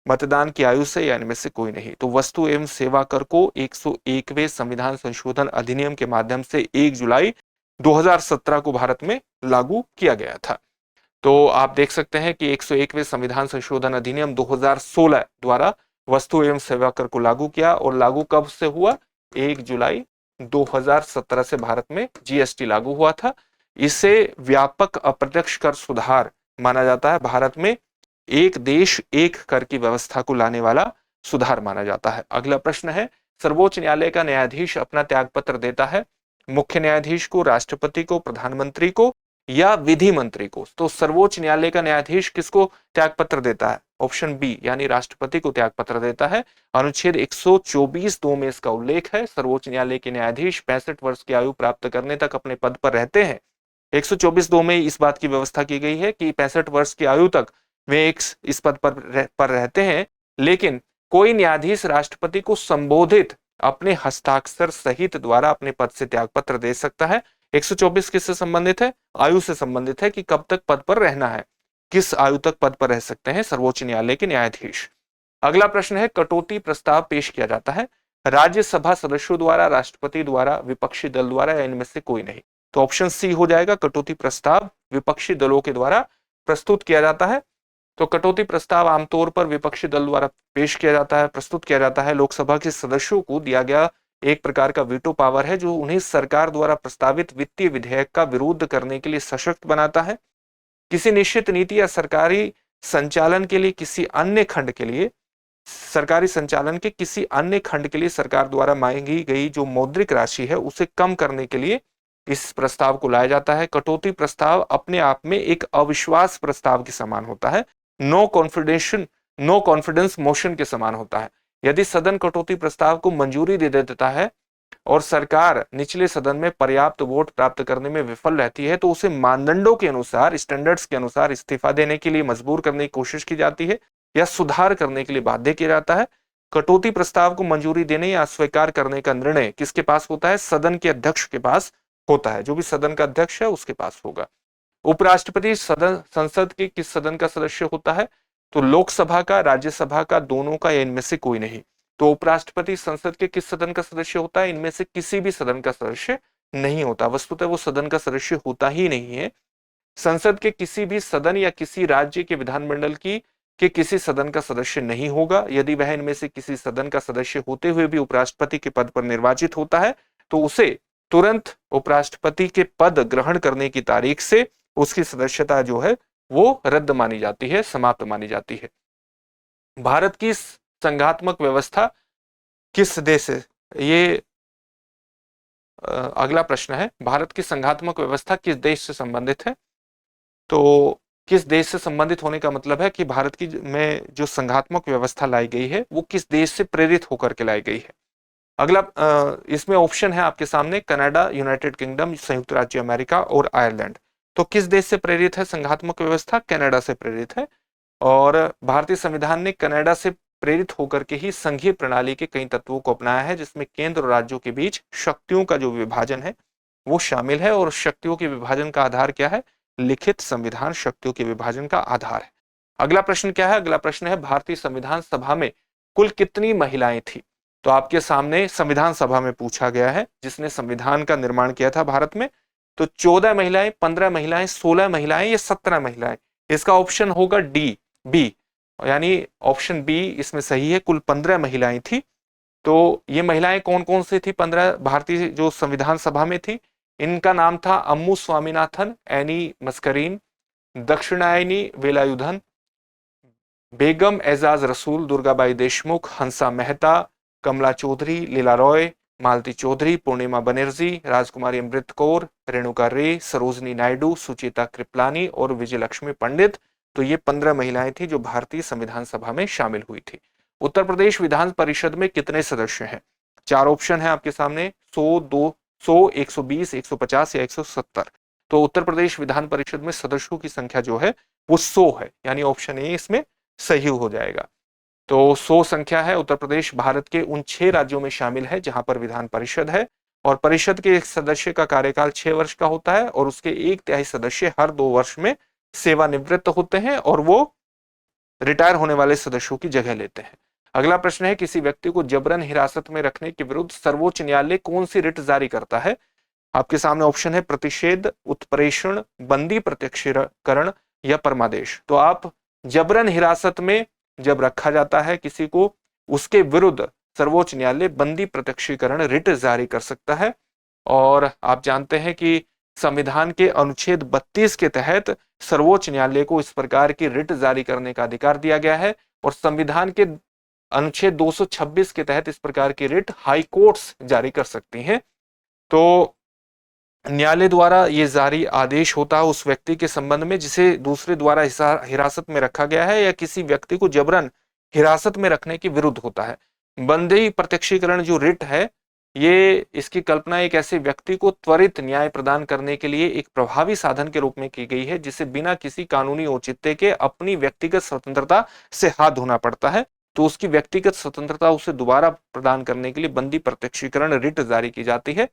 मतदान की आयु से या इनमें से कोई नहीं। तो वस्तु एवं सेवा कर को 101वें संविधान संशोधन अधिनियम के माध्यम से 1 जुलाई 2017 को भारत में लागू किया गया था। तो आप देख सकते हैं कि 101वें संविधान संशोधन अधिनियम 2016 द्वारा वस्तु एवं सेवा कर को लागू किया और लागू कब से हुआ? 1 जुलाई 2017 से भारत में जीएसटी लागू हुआ था। इसे व्यापक अप्रत्यक्ष कर सुधार माना जाता है। भारत में एक देश एक कर की व्यवस्था को लाने वाला सुधार माना जाता है। अगला प्रश्न है, सर्वोच्च न्यायालय का न्यायाधीश अपना त्यागपत्र देता है मुख्य न्यायाधीश को, राष्ट्रपति को, प्रधानमंत्री को या विधि मंत्री को? तो सर्वोच्च न्यायालय का न्यायाधीश किसको त्यागपत्र देता है? ऑप्शन बी यानी राष्ट्रपति को त्यागपत्र देता है। अनुच्छेद 124(2) में इसका उल्लेख है। सर्वोच्च न्यायालय के न्यायाधीश 65 वर्ष की आयु प्राप्त करने तक अपने पद पर रहते हैं। 124(2) में इस बात की व्यवस्था की गई है कि 65 वर्ष की आयु तक वे इस पद पर रहते हैं, लेकिन कोई न्यायाधीश राष्ट्रपति को संबोधित अपने हस्ताक्षर सहित द्वारा अपने पद से त्यागपत्र दे सकता है। 124 किससे संबंधित है? आयु से संबंधित है कि कब तक पद पर रहना है, किस आयु तक पद पर रह सकते हैं सर्वोच्च न्यायालय के न्यायाधीश। अगला प्रश्न है, कटौती प्रस्ताव पेश किया जाता है राज्यसभा सदस्यों द्वारा, राष्ट्रपति द्वारा, विपक्षी दल द्वारा या इनमें से कोई नहीं? तो ऑप्शन सी हो जाएगा, कटौती प्रस्ताव विपक्षी दलों के द्वारा प्रस्तुत किया जाता है। तो कटौती प्रस्ताव आमतौर पर विपक्षी दल द्वारा पेश किया जाता है, प्रस्तुत किया जाता है। लोकसभा के सदस्यों को दिया गया एक प्रकार का वीटो पावर है, जो उन्हें सरकार द्वारा प्रस्तावित वित्तीय विधेयक का विरोध करने के लिए सशक्त बनाता है। किसी निश्चित नीति या सरकारी संचालन के लिए किसी अन्य खंड के लिए सरकारी संचालन के किसी अन्य खंड के लिए सरकार द्वारा मांगी गई जो मौद्रिक राशि है उसे कम करने के लिए इस प्रस्ताव को लाया जाता है। कटौती प्रस्ताव अपने आप में एक अविश्वास प्रस्ताव के समान होता है, नो कॉन्फिडेंस मोशन के समान होता है। यदि सदन कटौती प्रस्ताव को मंजूरी दे देता है और सरकार निचले सदन में पर्याप्त वोट प्राप्त करने में विफल रहती है, तो उसे मानदंडों के अनुसार, स्टैंडर्ड्स के अनुसार इस्तीफा देने के लिए मजबूर करने की कोशिश की जाती है या सुधार करने के लिए बाध्य किया जाता है। कटौती प्रस्ताव को मंजूरी देने या अस्वीकार करने का निर्णय किसके पास होता है? सदन के अध्यक्ष के पास होता है। जो भी सदन का अध्यक्ष है उसके पास होगा। उपराष्ट्रपति संसद के किस सदन का सदस्य होता है? तो लोकसभा का, राज्यसभा का, दोनों का या इनमें से कोई नहीं। तो उपराष्ट्रपति संसद के किस सदन का सदस्य होता है? इनमें से किसी भी सदन का सदस्य नहीं होता। वस्तुतः वो सदन का सदस्य होता ही नहीं है। संसद के किसी भी सदन या किसी राज्य के विधानमंडल के किसी सदन का सदस्य नहीं होगा। यदि वह इनमें से किसी सदन का सदस्य होते हुए भी उपराष्ट्रपति के पद पर निर्वाचित होता है, तो उसे तुरंत उपराष्ट्रपति के पद ग्रहण करने की तारीख से उसकी सदस्यता जो है वो रद्द मानी जाती है, समाप्त मानी जाती है। भारत की संघात्मक व्यवस्था किस देश से, ये अगला प्रश्न है, भारत की संघात्मक व्यवस्था किस देश से संबंधित है? तो किस देश से संबंधित होने का मतलब है कि भारत की में जो संघात्मक व्यवस्था लाई गई है वो किस देश से प्रेरित होकर के लाई गई है। अगला इसमें ऑप्शन है आपके सामने, कनाडा, यूनाइटेड किंगडम, संयुक्त राज्य अमेरिका और आयरलैंड। तो किस देश से प्रेरित है संघात्मक व्यवस्था? कनाडा से प्रेरित है। और भारतीय संविधान ने कनाडा से प्रेरित होकर के ही संघीय प्रणाली के कई तत्वों को अपनाया है, जिसमें केंद्र और राज्यों के बीच शक्तियों का जो विभाजन है वो शामिल है। और शक्तियों के विभाजन का आधार क्या है? लिखित संविधान शक्तियों के विभाजन का आधार है। अगला प्रश्न क्या है? अगला प्रश्न है, भारतीय संविधान सभा में कुल कितनी महिलाएं थी? तो आपके सामने संविधान सभा में पूछा गया है, जिसने संविधान का निर्माण किया था भारत में। तो 14 महिलाएं, 15 महिलाएं, 16 महिलाएं या 17 महिलाएं? इसका ऑप्शन होगा डी, बी, यानी ऑप्शन बी इसमें सही है। कुल 15 महिलाएं थी। तो ये महिलाएं कौन कौन सी थी? 15 भारतीय जो संविधान सभा में थी। इनका नाम था अम्मू स्वामीनाथन, एनी मस्करीन, दक्षिणायनी वेलायुधन, बेगम एजाज रसूल, दुर्गाबाई देशमुख, हंसा मेहता, कमला चौधरी, लीला रॉय, मालती चौधरी, पूर्णिमा बनर्जी, राजकुमारी अमृत कौर, रेणुका रे, सरोजनी नायडू, सुचिता कृपलानी और विजयलक्ष्मी पंडित। तो ये 15 महिलाएं थी जो भारतीय संविधान सभा में शामिल हुई थी। उत्तर प्रदेश विधान परिषद में कितने सदस्य हैं? 4 ऑप्शन है आपके सामने, 100, 200, 120, 150 या 170। तो उत्तर प्रदेश विधान परिषद में सदस्यों की संख्या जो है वो 100 है, यानी ऑप्शन ए इसमें सही हो जाएगा। तो 100 संख्या है। उत्तर प्रदेश भारत के उन 6 राज्यों में शामिल है जहां पर विधान परिषद है, और परिषद के एक सदस्य का कार्यकाल 6 वर्ष का होता है, और उसके 1/3 सदस्य हर 2 वर्ष में सेवानिवृत्त होते हैं और वो रिटायर होने वाले सदस्यों की जगह लेते हैं। अगला प्रश्न है, किसी व्यक्ति को जबरन हिरासत में रखने के विरुद्ध सर्वोच्च न्यायालय कौन सी रिट जारी करता है? आपके सामने ऑप्शन है प्रतिषेध, उत्प्रेषण, बंदी प्रत्यक्षीकरण या परमादेश। तो आप जबरन हिरासत में जब रखा जाता है किसी को, उसके विरुद्ध सर्वोच्च न्यायालय बंदी प्रत्यक्षीकरण रिट जारी कर सकता है। और आप जानते हैं कि संविधान के अनुच्छेद 32 के तहत सर्वोच्च न्यायालय को इस प्रकार की रिट जारी करने का अधिकार दिया गया है, और संविधान के अनुच्छेद 226 के तहत इस प्रकार की रिट हाई कोर्ट्स जारी कर सकती हैं। तो न्यायालय द्वारा ये जारी आदेश होता है उस व्यक्ति के संबंध में जिसे दूसरे द्वारा हिरासत में रखा गया है, या किसी व्यक्ति को जबरन हिरासत में रखने के विरुद्ध होता है। बंदी प्रत्यक्षीकरण जो रिट है, ये इसकी कल्पना एक ऐसे व्यक्ति को त्वरित न्याय प्रदान करने के लिए एक प्रभावी साधन के रूप में की गई है, जिसे बिना किसी कानूनी औचित्य के अपनी व्यक्तिगत स्वतंत्रता से हाथ धोना पड़ता है। तो उसकी व्यक्तिगत स्वतंत्रता उसे दोबारा प्रदान करने के लिए बंदी प्रत्यक्षीकरण रिट जारी की जाती है।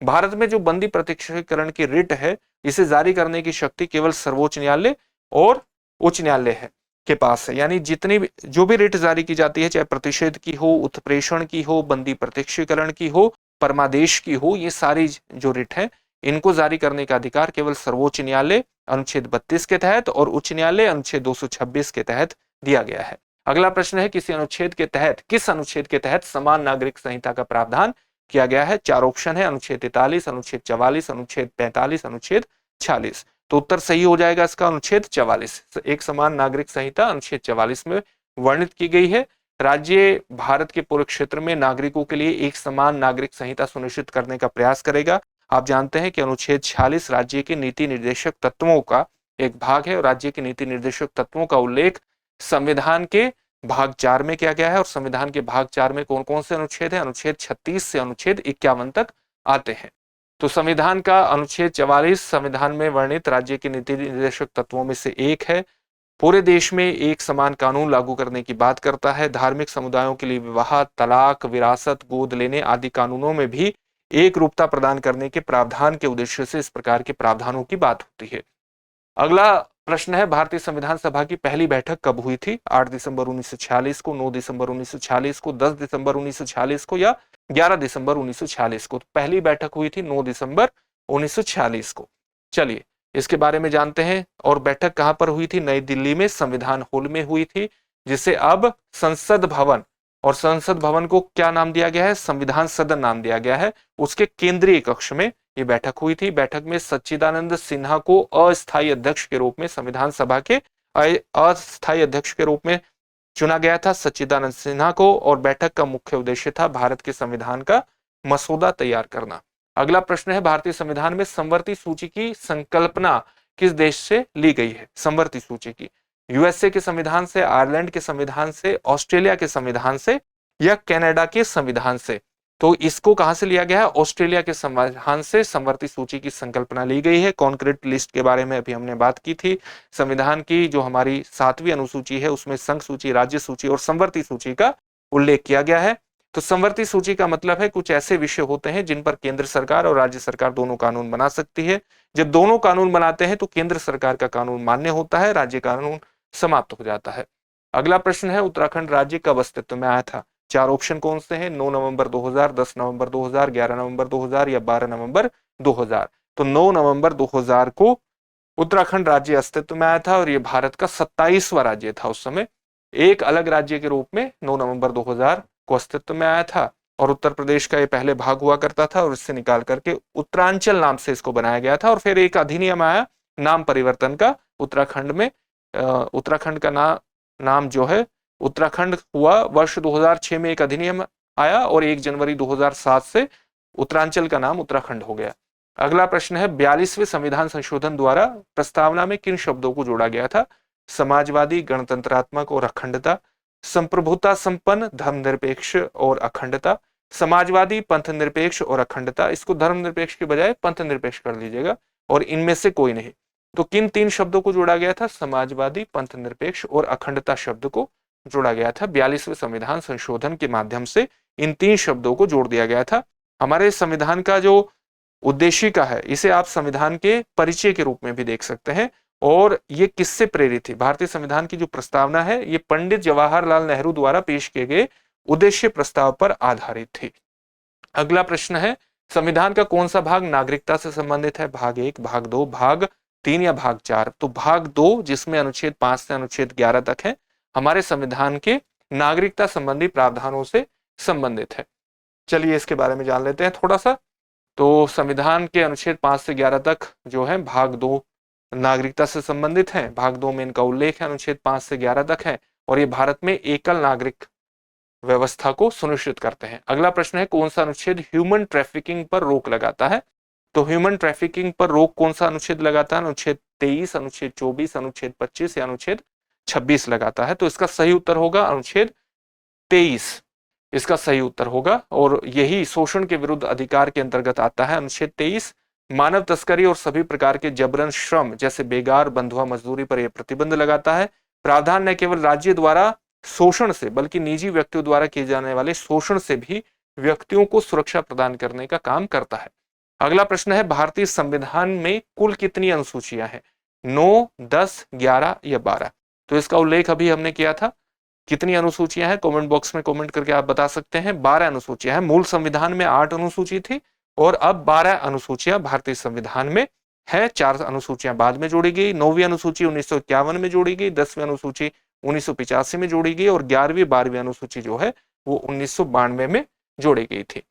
भारत में जो बंदी प्रत्यक्षीकरण की रिट है, इसे जारी करने की शक्ति केवल सर्वोच्च न्यायालय और उच्च न्यायालय है के पास है। यानी जितनी भी जो भी रिट जारी की जाती है, चाहे प्रतिषेध की हो, उत्प्रेषण की हो, बंदी प्रत्यक्षीकरण की हो, परमादेश की हो, ये सारी जो रिट है इनको जारी करने का अधिकार केवल सर्वोच्च न्यायालय अनुच्छेद 32 के तहत और उच्च न्यायालय अनुच्छेद 226 के तहत दिया गया है। अगला प्रश्न है, किसी अनुच्छेद के तहत, किस अनुच्छेद के तहत समान नागरिक संहिता का प्रावधान किया गया है? 4 ऑप्शन है, अनुच्छेद 43, अनुच्छेद 44, अनुच्छेद 45, अनुच्छेद 46। तो उत्तर सही हो जाएगा इसका अनुच्छेद 44। एक समान नागरिक संहिता अनुच्छेद 44 में वर्णित की गई है। राज्य भारत के पूरे क्षेत्र में नागरिकों के लिए एक समान नागरिक संहिता सुनिश्चित करने का प्रयास करेगा। आप जानते हैं कि अनुच्छेद 46 राज्य के नीति निर्देशक तत्वों का एक भाग है, और राज्य के नीति निर्देशक तत्वों का उल्लेख संविधान के भाग 4 में किया गया है। और संविधान के भाग 4 में कौन कौन से अनुच्छेद है? अनुच्छेद 36 से अनुच्छेद 51 तक आते हैं। तो संविधान का अनुच्छेद 44 संविधान में वर्णित राज्य के नीति निर्देशक तत्वों में से एक है। पूरे देश में एक समान कानून लागू करने की बात करता है। धार्मिक समुदायों के लिए विवाह, तलाक, विरासत, गोद लेने आदि कानूनों में भी एक रूपता प्रदान करने के प्रावधान के उद्देश्य से इस प्रकार के प्रावधानों की बात होती है। अगला प्रश्न है, भारतीय संविधान सभा की पहली बैठक कब हुई थी? 8 दिसंबर 1946 को, 9 दिसंबर 1946 को, 10 दिसंबर 1946 को या 11 दिसंबर 1946 को? तो पहली बैठक हुई थी 9 दिसंबर 1946 को। चलिए इसके बारे में जानते हैं। और बैठक कहां पर हुई थी? नई दिल्ली में संविधान हॉल में हुई थी, जिसे अब संसद भवन, और संसद भवन को क्या नाम दिया गया है? संविधान सदन नाम दिया गया है। उसके केंद्रीय कक्ष में ये बैठक हुई थी। बैठक में सच्चिदानंद सिन्हा को अस्थायी अध्यक्ष के रूप में, संविधान सभा के अस्थायी अध्यक्ष के रूप में चुना गया था, सच्चिदानंद सिन्हा को। और बैठक का मुख्य उद्देश्य था भारत के संविधान का मसौदा तैयार करना। अगला प्रश्न है, भारतीय संविधान में समवर्ती सूची की संकल्पना किस देश से ली गई है? समवर्ती सूची की यूएसए के संविधान से, आयरलैंड के संविधान से, ऑस्ट्रेलिया के संविधान से या कनाडा के संविधान से? तो इसको कहां से लिया गया है? ऑस्ट्रेलिया के संविधान से समवर्ती सूची की संकल्पना ली गई है। कॉन्क्रीट लिस्ट के बारे में अभी हमने बात की थी। संविधान की जो हमारी 7वीं अनुसूची है उसमें संघ सूची, राज्य सूची और समवर्ती सूची का उल्लेख किया गया है। तो समवर्ती सूची का मतलब है कुछ ऐसे विषय होते हैं जिन पर केंद्र सरकार और राज्य सरकार दोनों कानून बना सकती है। जब दोनों कानून बनाते हैं तो केंद्र सरकार का कानून मान्य होता है, राज्य कानून समाप्त हो जाता है। अगला प्रश्न है उत्तराखंड राज्य कब अस्तित्व में आया था? चार ऑप्शन कौन से हैं? 9 नवंबर 2000, 10 नवंबर 2000, 11 नवंबर 2000 या 12 नवंबर 2000। तो 9 नवंबर 2000 को उत्तराखंड राज्य अस्तित्व में आया था और यह भारत का 27वां राज्य था उस समय। एक अलग राज्य के रूप में 9 नवंबर 2000 को अस्तित्व में आया था और उत्तर प्रदेश का ये पहले भाग हुआ करता था और इससे निकाल करके उत्तरांचल नाम से इसको बनाया गया था। और फिर एक अधिनियम आया नाम परिवर्तन का उत्तराखंड में। उत्तराखंड का नाम जो है उत्तराखंड हुआ वर्ष 2006 में, एक अधिनियम आया और 1 जनवरी 2007 से उत्तरांचल का नाम उत्तराखंड हो गया। अगला प्रश्न है 42वें संविधान संशोधन द्वारा प्रस्तावना में किन शब्दों को जोड़ा गया था? समाजवादी, गणतंत्रात्मक और अखंडता, संप्रभुता संपन्न, धर्मनिरपेक्ष और अखंडता, समाजवादी, पंथ निरपेक्ष और अखंडता। इसको धर्मनिरपेक्ष के बजाय पंथ निरपेक्ष कर लीजिएगा और इनमें से कोई नहीं। तो किन 3 शब्दों को जोड़ा गया था? समाजवादी, पंथ निरपेक्ष और अखंडता शब्द को जोड़ा गया था। 42वें संविधान संशोधन के माध्यम से इन 3 शब्दों को जोड़ दिया गया था। हमारे संविधान का जो उद्देशिका है इसे आप संविधान के परिचय के रूप में भी देख सकते हैं। और ये किससे प्रेरित थी? भारतीय संविधान की जो प्रस्तावना है ये पंडित जवाहरलाल नेहरू द्वारा पेश किए गए उद्देश्य प्रस्ताव पर आधारित थी। अगला प्रश्न है संविधान का कौन सा भाग नागरिकता से संबंधित है? भाग 1, भाग 2, भाग 3 या भाग 4? तो भाग 2 जिसमें अनुच्छेद 5 से अनुच्छेद 11 तक है हमारे संविधान के नागरिकता संबंधी प्रावधानों से संबंधित है। चलिए इसके बारे में जान लेते हैं थोड़ा सा। तो संविधान के अनुच्छेद 5 से 11 तक जो है भाग 2 नागरिकता से संबंधित है। भाग 2 में इनका उल्लेख है, अनुच्छेद 5 से 11 तक है और ये भारत में एकल नागरिक व्यवस्था को सुनिश्चित करते हैं। अगला प्रश्न है कौन सा अनुच्छेद ह्यूमन ट्रैफिकिंग पर रोक लगाता है? तो ह्यूमन ट्रैफिकिंग पर रोक कौन सा अनुच्छेद लगाता है? अनुच्छेद 23, अनुच्छेद 24, अनुच्छेद 25 या अनुच्छेद 26 लगाता है। तो इसका सही उत्तर होगा अनुच्छेद 23, इसका सही उत्तर होगा। और यही शोषण के विरुद्ध अधिकार के अंतर्गत आता है अनुच्छेद 23। मानव तस्करी और सभी प्रकार के जबरन श्रम जैसे बेगार, बंधुआ मजदूरी पर यह प्रतिबंध लगाता है। प्रावधान न केवल राज्य द्वारा शोषण से बल्कि निजी व्यक्तियों द्वारा किए जाने वाले शोषण से भी व्यक्तियों को सुरक्षा प्रदान करने का काम करता है। अगला प्रश्न है भारतीय संविधान में कुल कितनी अनुसूचियां हैं? 9, 10, 11 या 12? तो इसका उल्लेख अभी हमने किया था। कितनी अनुसूचियां हैं कमेंट बॉक्स में कमेंट करके आप बता सकते हैं। 12 अनुसूचियां हैं। मूल संविधान में 8 अनुसूची थी और अब 12 अनुसूचियां भारतीय संविधान में है। 4 अनुसूचियां बाद में जोड़ी गई। 9वीं अनुसूची 1951 में जोड़ी गई, 10वीं अनुसूची 1985 में जोड़ी गई और 11वीं 12वीं अनुसूची जो है वो 1992 में जोड़ी गई थी।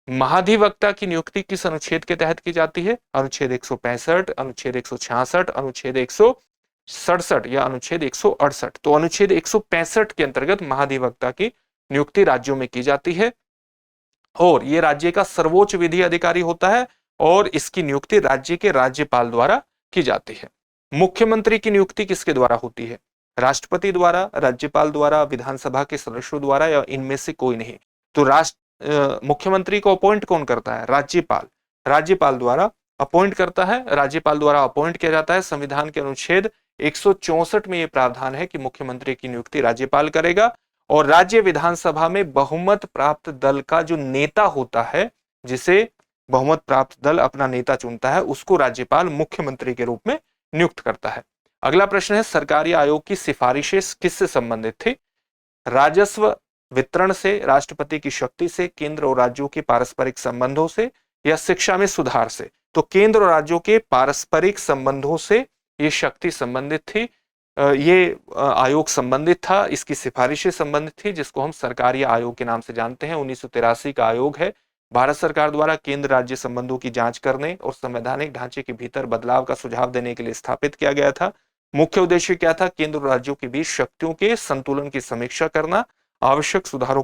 महाधिवक्ता की नियुक्ति किस अनुच्छेद के तहत की जाती है? अनुच्छेद 165, अनुच्छेद 166, अनुच्छेद 167 या अनुच्छेद 168? तो अनुच्छेद 165 के अंतर्गत महाधिवक्ता की नियुक्ति राज्यों में की जाती है और यह राज्य का सर्वोच्च विधि अधिकारी होता है और इसकी नियुक्ति राज्य के राज्यपाल द्वारा की जाती है। मुख्यमंत्री की नियुक्ति किसके द्वारा होती है? राष्ट्रपति द्वारा, राज्यपाल द्वारा, विधानसभा के सदस्यों द्वारा या इनमें से कोई नहीं? तो मुख्यमंत्री को अपॉइंट कौन करता है? राज्यपाल। राज्यपाल द्वारा अपॉइंट करता है, राज्यपाल द्वारा अपॉइंट किया जाता है। संविधान के अनुच्छेद 164 में यह प्रावधान है कि मुख्यमंत्री की नियुक्ति राज्यपाल करेगा और राज्य विधानसभा में बहुमत प्राप्त दल का जो नेता होता है, जिसे बहुमत प्राप्त दल अपना नेता चुनता है, उसको राज्यपाल मुख्यमंत्री के रूप में नियुक्त करता है। अगला प्रश्न है सरकारी आयोग की सिफारिशें किससे संबंधित थी? राजस्व वितरण से, राष्ट्रपति की शक्ति से, केंद्र और राज्यों के पारस्परिक संबंधों से या शिक्षा में सुधार से? तो केंद्र और राज्यों के पारस्परिक संबंधों से ये शक्ति संबंधित थी, ये आयोग संबंधित था, इसकी सिफारिशें संबंधित थी, जिसको हम सरकारी आयोग के नाम से जानते हैं। 1983 का आयोग है। भारत सरकार द्वारा केंद्र राज्य संबंधों की जांच करने और संवैधानिक ढांचे के भीतर बदलाव का सुझाव देने के लिए स्थापित किया गया था। मुख्य उद्देश्य क्या था? केंद्र और राज्यों के बीच शक्तियों के संतुलन की समीक्षा करना, आवश्यक सुधारों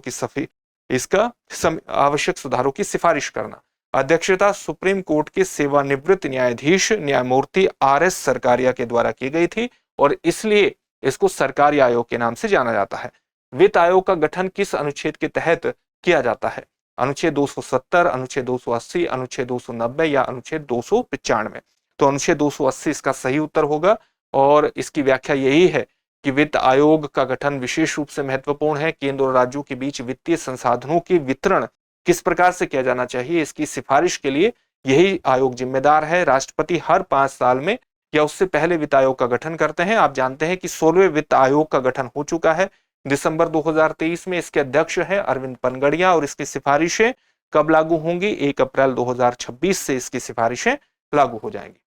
की सिफारिश करना। अध्यक्षता सुप्रीम कोर्ट के सेवानिवृत्त न्यायाधीश न्यायमूर्ति RS सरकारिया के द्वारा की गई थी और इसलिए इसको सरकारी आयोग के नाम से जाना जाता है। वित्त आयोग का गठन किस अनुच्छेद के तहत किया जाता है? अनुच्छेद 270, अनुच्छेद 280, अनुच्छेद 290 या अनुच्छेद 295? तो अनुच्छेद 280 इसका सही उत्तर होगा और इसकी व्याख्या यही है कि वित्त आयोग का गठन विशेष रूप से महत्वपूर्ण है। केंद्र और राज्यों के बीच वित्तीय संसाधनों की वितरण किस प्रकार से किया जाना चाहिए, इसकी सिफारिश के लिए यही आयोग जिम्मेदार है। राष्ट्रपति हर 5 साल में या उससे पहले वित्त आयोग का गठन करते हैं। आप जानते हैं कि 16वें वित्त आयोग का गठन हो चुका है दिसंबर 2023 में। इसके अध्यक्ष हैं अरविंद पनगड़िया और इसकी सिफारिशें कब लागू होंगी? 1 अप्रैल 2026 से इसकी सिफारिशें लागू हो जाएंगी।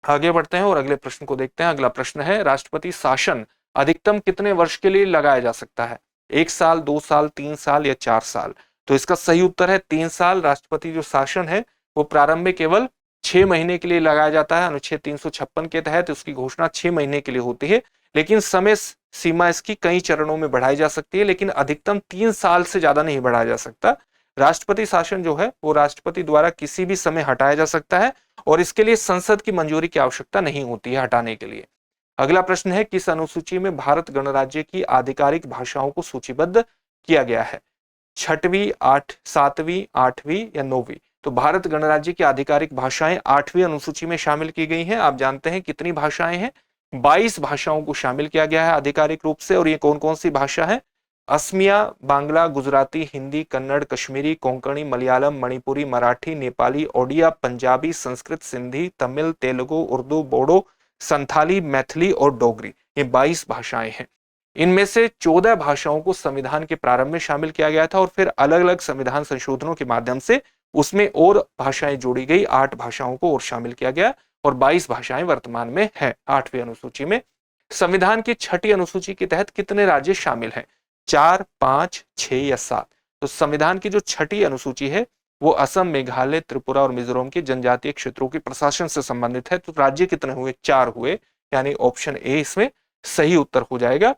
आगे बढ़ते हैं और अगले प्रश्न को देखते हैं। अगला प्रश्न है, राष्ट्रपति शासन अधिकतम कितने वर्ष के लिए लगाया जा सकता है? 1 साल, 2 साल, 3 साल या 4 साल? तो इसका सही उत्तर है 3 साल। राष्ट्रपति जो शासन है वो प्रारंभ में केवल 6 महीने के लिए लगाया जाता है। अनुच्छेद 356 के तहत उसकी घोषणा 6 महीने के लिए होती है, लेकिन समय सीमा इसकी कई चरणों में बढ़ाई जा सकती है, लेकिन अधिकतम 3 साल से ज्यादा नहीं बढ़ाया जा सकता। राष्ट्रपति शासन जो है वो राष्ट्रपति द्वारा किसी भी समय हटाया जा सकता है और इसके लिए संसद की मंजूरी की आवश्यकता नहीं होती है हटाने के लिए। अगला प्रश्न है, किस अनुसूची में भारत गणराज्य की आधिकारिक भाषाओं को सूचीबद्ध किया गया है? 6वीं, 7वीं, 8वीं या 9वीं? तो भारत गणराज्य की आधिकारिक भाषाएं 8वीं अनुसूची में शामिल की गई हैं। आप जानते हैं कितनी भाषाएं हैं? 22 भाषाओं को शामिल किया गया है आधिकारिक रूप से। और ये कौन कौन सी भाषा है? असमिया, बांग्ला, गुजराती, हिंदी, कन्नड़, कश्मीरी, कोंकणी, मलयालम, मणिपुरी, मराठी, नेपाली, ओडिया, पंजाबी, संस्कृत, सिंधी, तमिल, तेलुगु, उर्दू, बोडो, संथाली, मैथिली और डोगरी। ये 22 भाषाएं हैं। इनमें से 14 भाषाओं को संविधान के प्रारंभ में शामिल किया गया था और फिर अलग अलग संविधान संशोधनों के माध्यम से उसमें और भाषाएं जोड़ी गई। 8 भाषाओं को और शामिल किया गया और 22 भाषाएं वर्तमान में है 8वीं अनुसूची में। संविधान की 6ठी अनुसूची के तहत कितने राज्य शामिल हैं? 4, 5, 6 या 7? तो संविधान की जो 6ठी अनुसूची है वो असम, मेघालय, त्रिपुरा और मिजोरम के जनजातीय क्षेत्रों के प्रशासन से संबंधित है। तो राज्य कितने हुए? 4 हुए, यानी ऑप्शन ए इसमें सही उत्तर हो जाएगा।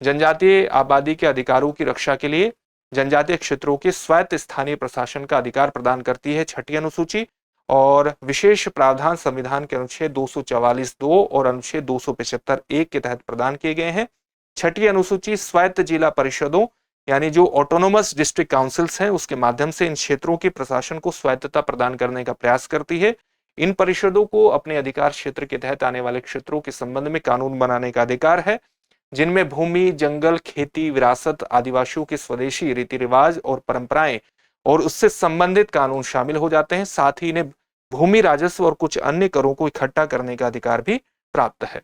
जनजातीय आबादी के अधिकारों की रक्षा के लिए जनजातीय क्षेत्रों के स्वायत्त स्थानीय प्रशासन का अधिकार प्रदान करती है 6ठी अनुसूची। और विशेष प्रावधान संविधान के अनुच्छेद 244(2) और अनुच्छेद 275(1) के तहत प्रदान किए गए हैं। 6ठी अनुसूची स्वायत्त जिला परिषदों यानी जो ऑटोनोमस डिस्ट्रिक्ट काउंसिल्स हैं उसके माध्यम से इन क्षेत्रों के प्रशासन को स्वायत्तता प्रदान करने का प्रयास करती है। इन परिषदों को अपने अधिकार क्षेत्र के तहत आने वाले क्षेत्रों के संबंध में कानून बनाने का अधिकार है, जिनमें भूमि, जंगल, खेती, विरासत, आदिवासियों के स्वदेशी रीति रिवाज और परंपराएं और उससे संबंधित कानून शामिल हो जाते हैं। साथ ही इन्हें भूमि राजस्व और कुछ अन्य करों को इकट्ठा करने का अधिकार भी प्राप्त है।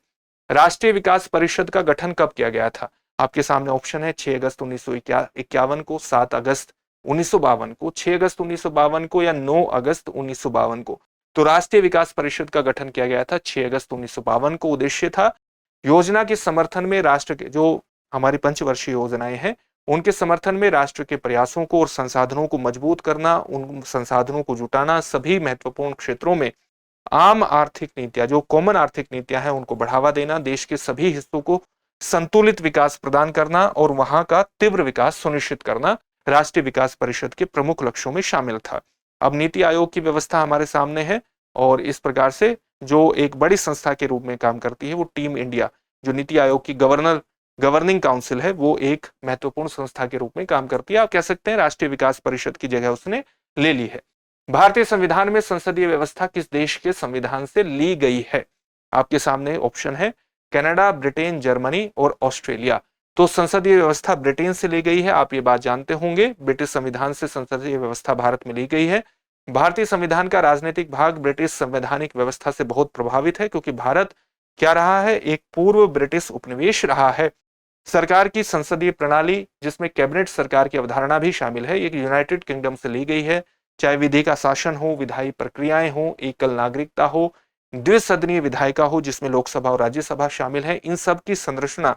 राष्ट्रीय विकास परिषद का गठन कब किया गया था? आपके सामने ऑप्शन है 6 अगस्त 1951 को, 7 अगस्त 1952 को, 6 अगस्त 1952 को या 9 अगस्त 1952 को। तो राष्ट्रीय विकास परिषद का गठन किया गया था 6 अगस्त 1952 को। उद्देश्य था योजना के समर्थन में राष्ट्र के जो हमारी पंचवर्षीय योजनाएं हैं उनके समर्थन में राष्ट्र के प्रयासों को और संसाधनों को मजबूत करना, उन संसाधनों को जुटाना, सभी महत्वपूर्ण क्षेत्रों में आम आर्थिक नीतियां जो कॉमन आर्थिक नीतियां हैं उनको बढ़ावा देना, देश के सभी हिस्सों को संतुलित विकास प्रदान करना और वहां का तीव्र विकास सुनिश्चित करना राष्ट्रीय विकास परिषद के प्रमुख लक्ष्यों में शामिल था। अब नीति आयोग की व्यवस्था हमारे सामने है और इस प्रकार से जो एक बड़ी संस्था के रूप में काम करती है वो टीम इंडिया, जो नीति आयोग की गवर्निंग काउंसिल है, वो एक महत्वपूर्ण संस्था के रूप में काम करती है। आप कह सकते हैं राष्ट्रीय विकास परिषद की जगह उसने ले ली है। भारतीय संविधान में संसदीय व्यवस्था किस देश के संविधान से ली गई है? आपके सामने ऑप्शन है कनाडा, ब्रिटेन, जर्मनी और ऑस्ट्रेलिया। तो संसदीय व्यवस्था ब्रिटेन से ली गई है, आप ये बात जानते होंगे। ब्रिटिश संविधान से संसदीय व्यवस्था भारत में ली गई है। भारतीय संविधान का राजनीतिक भाग ब्रिटिश संवैधानिक व्यवस्था से बहुत प्रभावित है क्योंकि भारत क्या रहा है? एक पूर्व ब्रिटिश उपनिवेश रहा है। सरकार की संसदीय प्रणाली जिसमें कैबिनेट सरकार की अवधारणा भी शामिल है, ये यूनाइटेड किंगडम से ली गई है। चाहे विधि का शासन हो, विधायी प्रक्रियाएं हो, एकल नागरिकता हो, द्विसदनीय विधायिका हो जिसमें लोकसभा और राज्यसभा शामिल है, इन सब की संरचना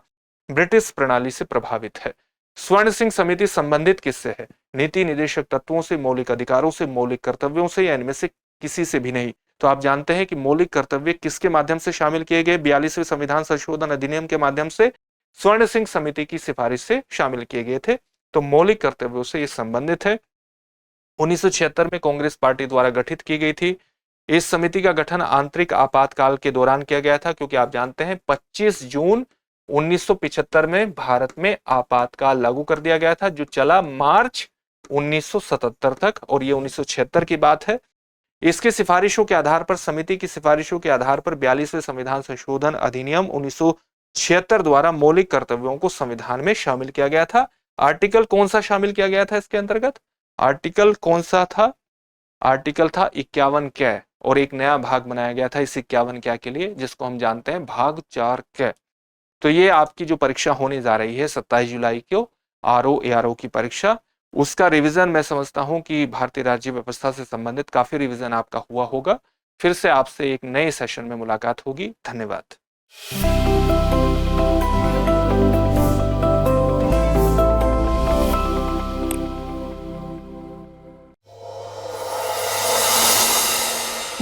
ब्रिटिश प्रणाली से प्रभावित है। स्वर्ण सिंह समिति संबंधित किससे है? नीति निदेशक तत्वों से, मौलिक अधिकारों से, मौलिक कर्तव्यों से या इनमें से किसी से भी नहीं? तो आप जानते हैं कि मौलिक कर्तव्य किसके माध्यम से शामिल किए गए? 42वें संविधान संशोधन अधिनियम के माध्यम से स्वर्ण सिंह समिति की सिफारिश से शामिल किए गए थे। तो मौलिक कर्तव्यों से ये संबंधित है। 1976 में कांग्रेस पार्टी द्वारा गठित की गई थी। इस समिति का गठन आंतरिक आपातकाल के दौरान किया गया था क्योंकि आप जानते हैं 25 जून 1975 में भारत में आपातकाल लागू कर दिया गया था जो चला मार्च 1977 तक, और ये 1976 की बात है। इसके सिफारिशों के आधार पर, समिति की सिफारिशों के आधार पर 42वें संविधान संशोधन अधिनियम 1976 द्वारा मौलिक कर्तव्यों को संविधान में शामिल किया गया था। आर्टिकल कौन सा शामिल किया गया था इसके अंतर्गत? आर्टिकल कौन सा था? आर्टिकल था 51 कै। और एक नया भाग बनाया गया था इस 51 क्या के लिए, जिसको हम जानते हैं भाग 4 क। तो ये आपकी जो परीक्षा होने जा रही है 27 जुलाई को, आरओ एआरओ की परीक्षा, उसका रिवीजन मैं समझता हूं कि भारतीय राज्य व्यवस्था से संबंधित काफी रिवीजन आपका हुआ होगा। फिर से आपसे एक नए सेशन में मुलाकात होगी। धन्यवाद।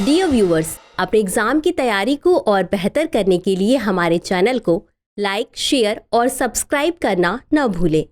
डियर व्यूअर्स, अपने एग्जाम की तैयारी को और बेहतर करने के लिए हमारे चैनल को लाइक, शेयर और सब्सक्राइब करना न भूलें।